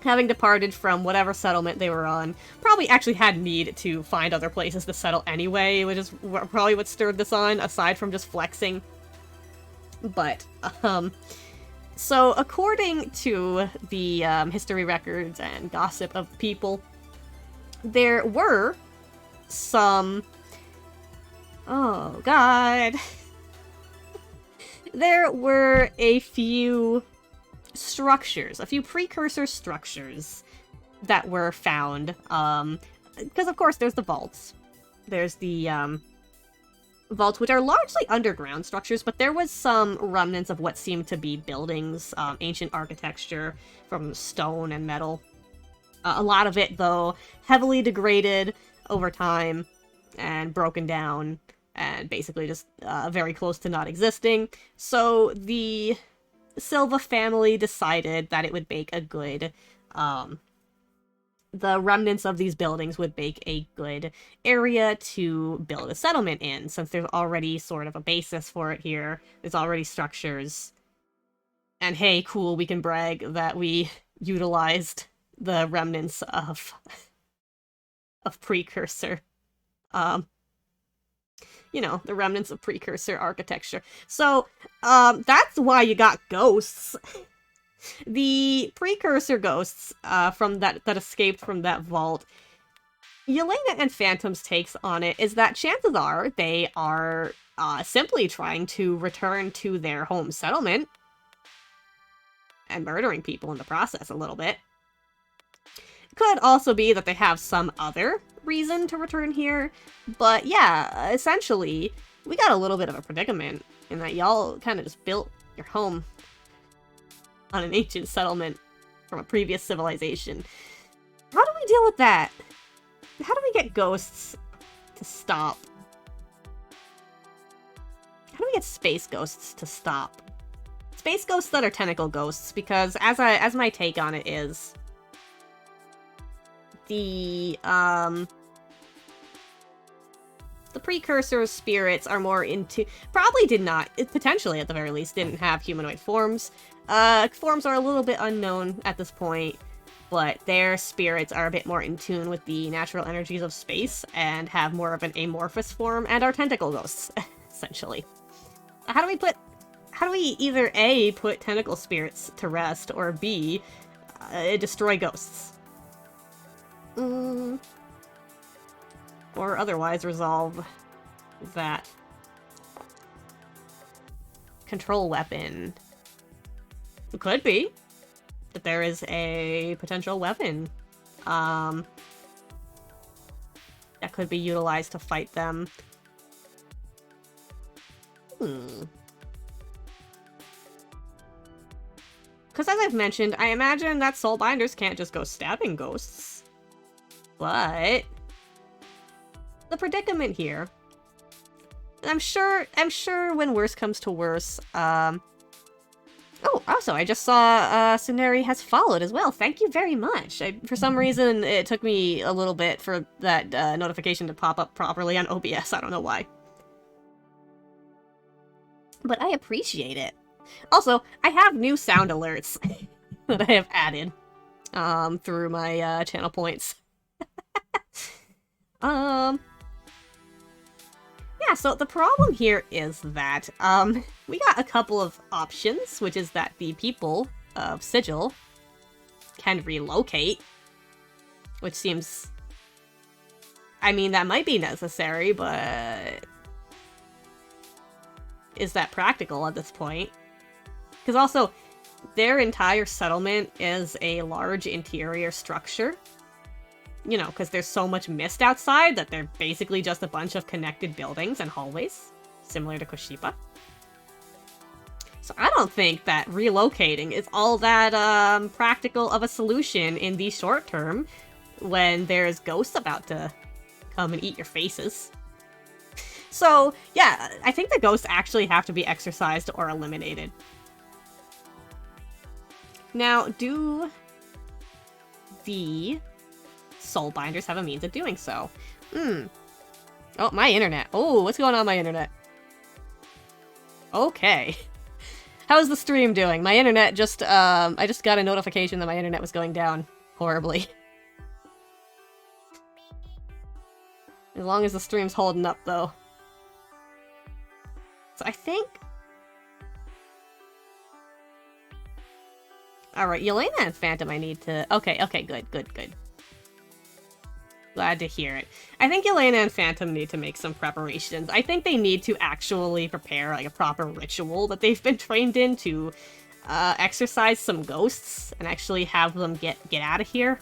Having departed from whatever settlement they were on, probably actually had need to find other places to settle anyway, which is probably what stirred this on, aside from just flexing. But, so according to the history records and gossip of people, there were some... Oh, God. There were a few structures, a few precursor structures that were found, because of course there's the vaults. There's the, vaults, which are largely underground structures, but there was some remnants of what seemed to be buildings, ancient architecture from stone and metal. A lot of it, though, heavily degraded over time and broken down and basically just very close to not existing. So the Silva family decided that it would make a good, the remnants of these buildings would make a good area to build a settlement in, since there's already sort of a basis for it here. There's already structures. And hey, cool, we can brag that we utilized the remnants of precursor, you know, the remnants of precursor architecture. So, that's why you got ghosts. The precursor ghosts, from that escaped from that vault, Yelena and Phantom's takes on it is that chances are they are, simply trying to return to their home settlement and murdering people in the process a little bit. Could also be that they have some other reason to return here, but yeah, essentially, we got a little bit of a predicament in that y'all kind of just built your home on an ancient settlement from a previous civilization. How do we deal with that? How do we get ghosts to stop? How do we get space ghosts to stop? Space ghosts that are tentacle ghosts, because as my take on it is, the precursor spirits are more into... Probably did not, potentially at the very least, didn't have humanoid forms. Forms are a little bit unknown at this point, but their spirits are a bit more in tune with the natural energies of space and have more of an amorphous form and are tentacle ghosts, essentially. How do we either A, put tentacle spirits to rest, or B, destroy ghosts? Or otherwise resolve that control weapon. It could be that there is a potential weapon that could be utilized to fight them. Because as I've mentioned, I imagine that soulbinders can't just go stabbing ghosts. But the predicament here, and I'm sure when worse comes to worse, oh, also, I just saw Tsuneri has followed as well. Thank you very much. For some reason, it took me a little bit for that notification to pop up properly on OBS. I don't know why. But I appreciate it. Also, I have new sound alerts that I have added through my channel points. Yeah, so the problem here is that, we got a couple of options, which is that the people of Sigil can relocate, which seems... I mean, that might be necessary, but... is that practical at this point? Because also, their entire settlement is a large interior structure. You know, because there's so much mist outside that they're basically just a bunch of connected buildings and hallways, similar to Koshiba. So I don't think that relocating is all that practical of a solution in the short term when there's ghosts about to come and eat your faces. So yeah, I think the ghosts actually have to be exorcised or eliminated. Now, do the soulbinders have a means of doing so. Oh, my internet. Oh, what's going on my internet? Okay. How's the stream doing? My internet just, I just got a notification that my internet was going down horribly. As long as the stream's holding up, though. So I think... Alright, Yelena and Phantom I need to... Okay, good. Glad to hear it. I think Yelena and Phantom need to make some preparations. I think they need to actually prepare, like, a proper ritual that they've been trained in to exorcise some ghosts and actually have them get out of here.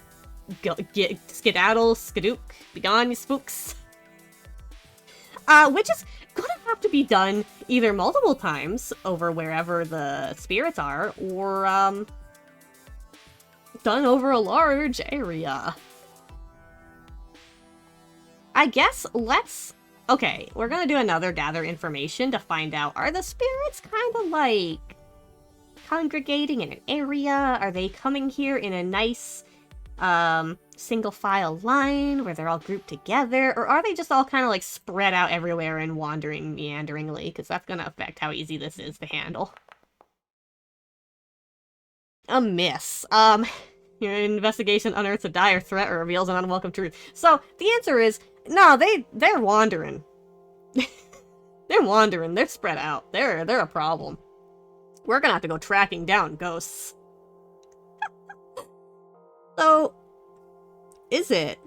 Get skedaddle, skadook, be gone, you spooks. Which is gonna have to be done either multiple times over wherever the spirits are, or, done over a large area. I guess let's... Okay, we're gonna do another gather information to find out, are the spirits kind of like congregating in an area? Are they coming here in a nice single file line where they're all grouped together? Or are they just all kind of like spread out everywhere and wandering meanderingly? Because that's gonna affect how easy this is to handle. A miss. Your investigation unearths a dire threat or reveals an unwelcome truth. So, the answer is, no, they're wandering. They're wandering, they're spread out. They're a problem. We're gonna have to go tracking down ghosts. So, is it?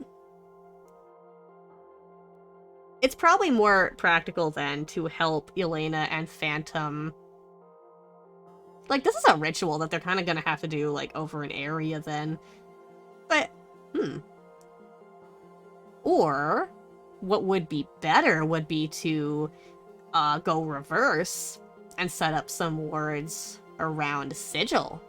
It's probably more practical then to help Yelena and Phantom. Like, this is a ritual that they're kind of gonna have to do, like, over an area then. But, Or, what would be better would be to, go reverse and set up some wards around Sigil.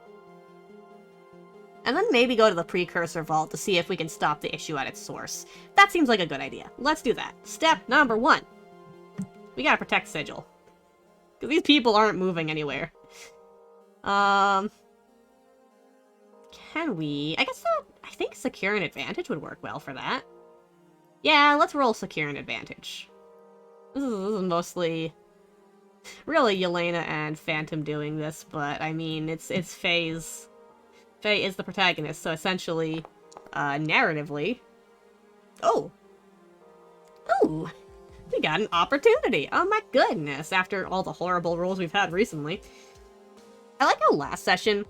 And then maybe go to the Precursor Vault to see if we can stop the issue at its source. That seems like a good idea. Let's do that. Step number 1. We gotta protect Sigil. Because these people aren't moving anywhere. Can we... I think Secure an Advantage would work well for that. Yeah, let's roll Secure an Advantage. This is mostly... really Yelena and Phantom doing this, but, I mean, it's Faye's... Faye is the protagonist, so essentially, narratively... Oh! Ooh! We got an opportunity! Oh my goodness, after all the horrible rolls we've had recently. I like how last session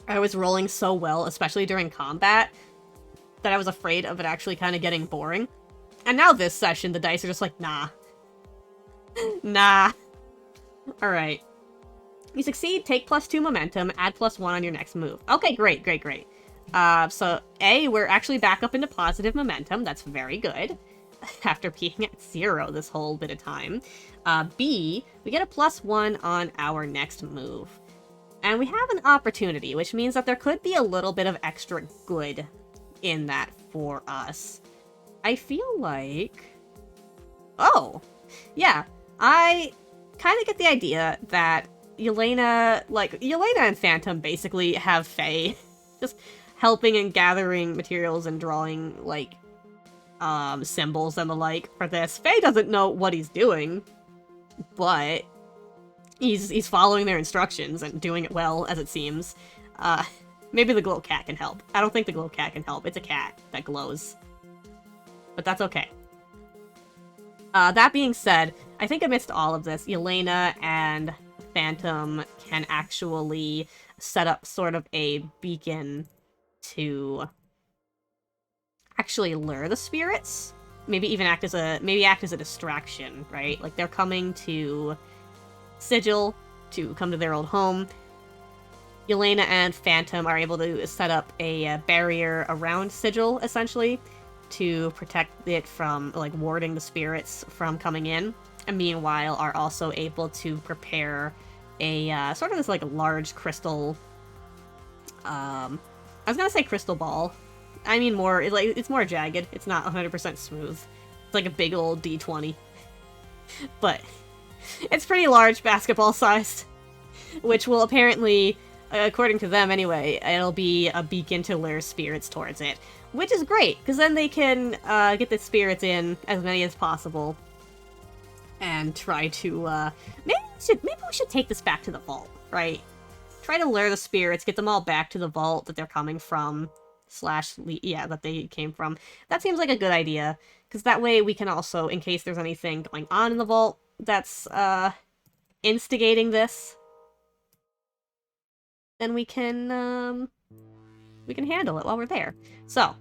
I was rolling so well, especially during combat, that I was afraid of it actually kind of getting boring. And now this session, the dice are just like, nah. Nah. Alright. You succeed, take +2 momentum, add +1 on your next move. Okay, great. So, A, we're actually back up into positive momentum. That's very good. After being at 0 this whole bit of time. B, we get a +1 on our next move. And we have an opportunity, which means that there could be a little bit of extra good in that for us. I feel like... Oh! Yeah, I kind of get the idea that Yelena and Phantom basically have Faye just helping and gathering materials and drawing, like, symbols and the like for this. Faye doesn't know what he's doing, but he's following their instructions and doing it well, as it seems. Maybe the glow cat can help. I don't think the glow cat can help. It's a cat that glows. But that's okay. That being said, I think amidst all of this, Yelena and Phantom can actually set up sort of a beacon to actually lure the spirits. Maybe even act as a distraction, right? Like, they're coming to Sigil to come to their old home. Yelena and Phantom are able to set up a barrier around Sigil, essentially, to protect it from, like, warding the spirits from coming in. And meanwhile, are also able to prepare a, sort of this, like, large crystal, I was gonna say crystal ball. I mean more, it's more jagged. It's not 100% smooth. It's like a big old D20. But it's pretty large, basketball-sized, which will apparently according to them anyway, it'll be a beacon to lure spirits towards it. Which is great, because then they can get the spirits in, as many as possible, and try to, maybe we should take this back to the vault, right? Try to lure the spirits, get them all back to the vault that they're coming from, that they came from. That seems like a good idea, because that way we can also, in case there's anything going on in the vault that's, instigating this, then we can handle it while we're there. So,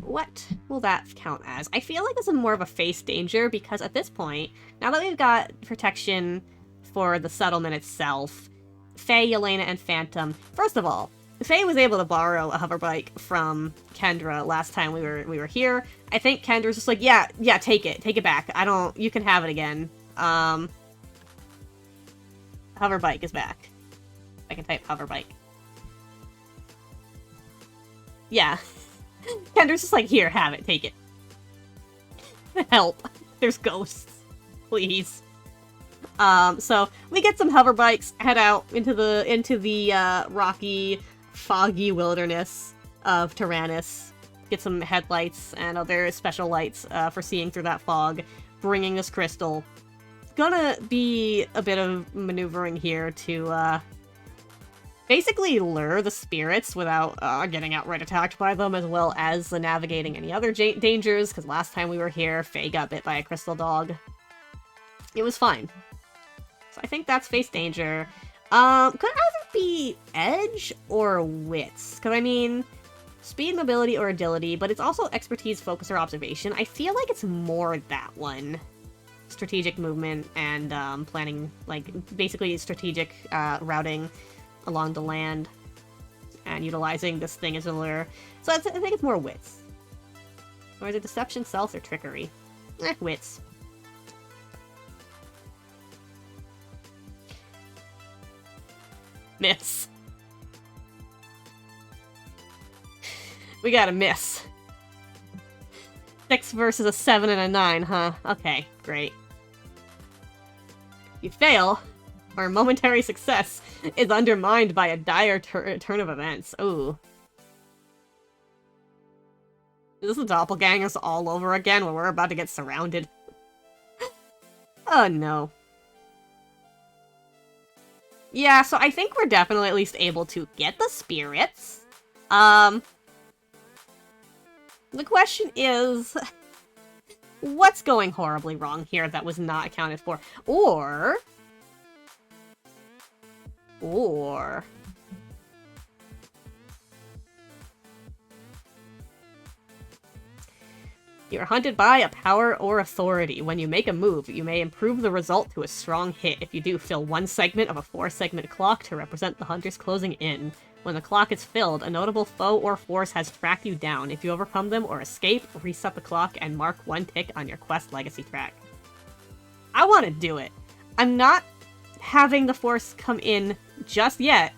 what will that count as? I feel like this is more of a face danger, because at this point, now that we've got protection for the settlement itself, Faye, Yelena, and Phantom. First of all, Faye was able to borrow a hover bike from Kendra last time we were here. I think Kendra's just like, yeah, take it back. You can have it again. Hover bike is back. I can type hover bike. Yeah. Kendra's just like, here, have it, take it. Help. There's ghosts. Please. So we get some hover bikes, head out into the rocky, foggy wilderness of Tyrannus. Get some headlights and other special lights for seeing through that fog, bringing this crystal. Gonna be a bit of maneuvering here to basically lure the spirits without getting outright attacked by them, as well as navigating any other dangers, because last time we were here, Faye got bit by a crystal dog. It was fine. So I think that's face danger. Could either be edge or wits, because I mean, speed, mobility, or agility, but it's also expertise, focus, or observation. I feel like it's more that one. Strategic movement and planning, like, basically strategic routing along the land and utilizing this thing as a lure. So I think it's more wits. Or is it deception, stealth, or trickery? Wits. Miss. We got a miss. 6 versus a 7 and a 9, huh? Okay, great. You fail, or momentary success is undermined by a dire turn of events. Ooh. Is this the Doppelgangers all over again when we're about to get surrounded? Oh no. Yeah, so I think we're definitely at least able to get the spirits. The question is, what's going horribly wrong here that was not accounted for? Or... You're hunted by a power or authority. When you make a move, you may improve the result to a strong hit. If you do, fill one segment of a 4-segment clock to represent the hunters closing in. When the clock is filled, a notable foe or force has tracked you down. If you overcome them or escape, reset the clock and mark 1 tick on your quest legacy track. I want to do it. I'm not having the force come in just yet.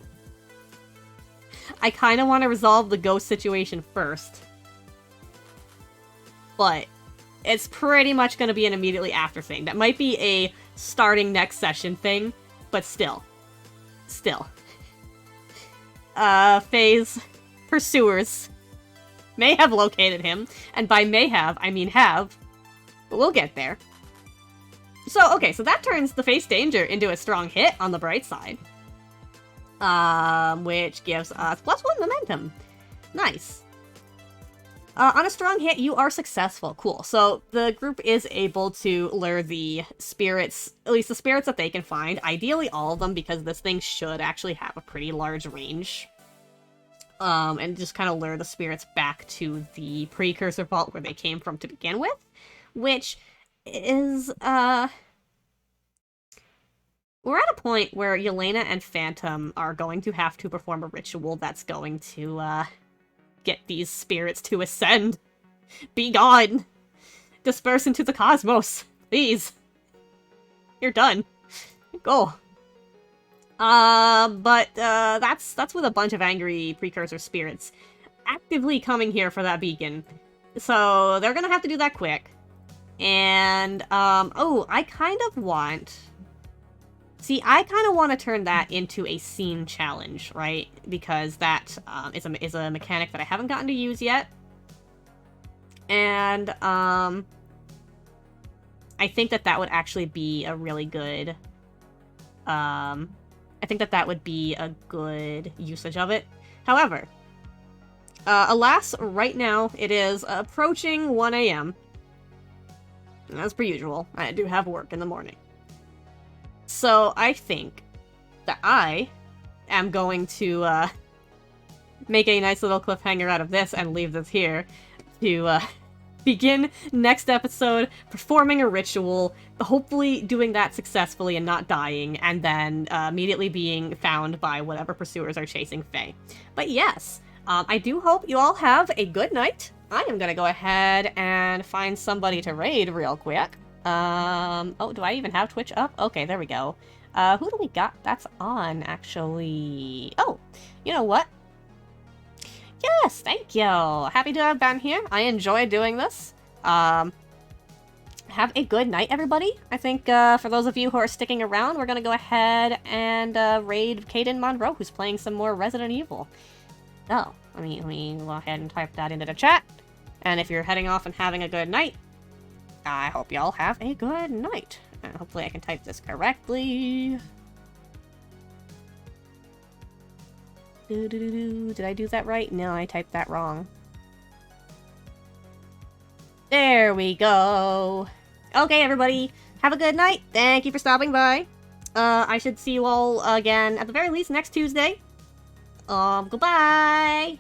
I kind of want to resolve the ghost situation first. But it's pretty much going to be an immediately after thing. That might be a starting next session thing, but still. Faye's pursuers may have located him, and by may have, I mean have, but we'll get there. So, okay, so that turns the face danger into a strong hit on the bright side. Which gives us +1 momentum. Nice. On a strong hit, you are successful. Cool. So the group is able to lure the spirits, at least the spirits that they can find. Ideally all of them, because this thing should actually have a pretty large range. And just kind of lure the spirits back to the precursor vault where they came from to begin with. Which is, we're at a point where Yelena and Phantom are going to have to perform a ritual that's going to, get these spirits to ascend. Be gone! Disperse into the cosmos! Please! You're done. Go. That's with a bunch of angry precursor spirits actively coming here for that beacon. So, they're gonna have to do that quick. And, oh, I kind of want See, I kind of want to turn that into a scene challenge, right? Because that is a mechanic that I haven't gotten to use yet. And I think that would actually be a really good... I think that would be a good usage of it. However, alas, right now it is approaching 1 a.m. As per usual, I do have work in the morning. So I think that I am going to make a nice little cliffhanger out of this and leave this here to begin next episode performing a ritual, hopefully doing that successfully and not dying, and then immediately being found by whatever pursuers are chasing Faye. But yes, I do hope you all have a good night. I am gonna go ahead and find somebody to raid real quick. Oh, do I even have Twitch up? Okay, there we go. Who do we got that's on, actually? Oh, you know what? Yes, thank you. Happy to have been here. I enjoy doing this. Have a good night, everybody. I think, for those of you who are sticking around, we're gonna go ahead and, raid Caden Monroe, who's playing some more Resident Evil. So, let me go ahead and type that into the chat. And if you're heading off and having a good night, I hope y'all have a good night. And hopefully I can type this correctly. Did I do that right? No, I typed that wrong. There we go. Okay, everybody. Have a good night. Thank you for stopping by. I should see you all again, at the very least, next Tuesday. Goodbye!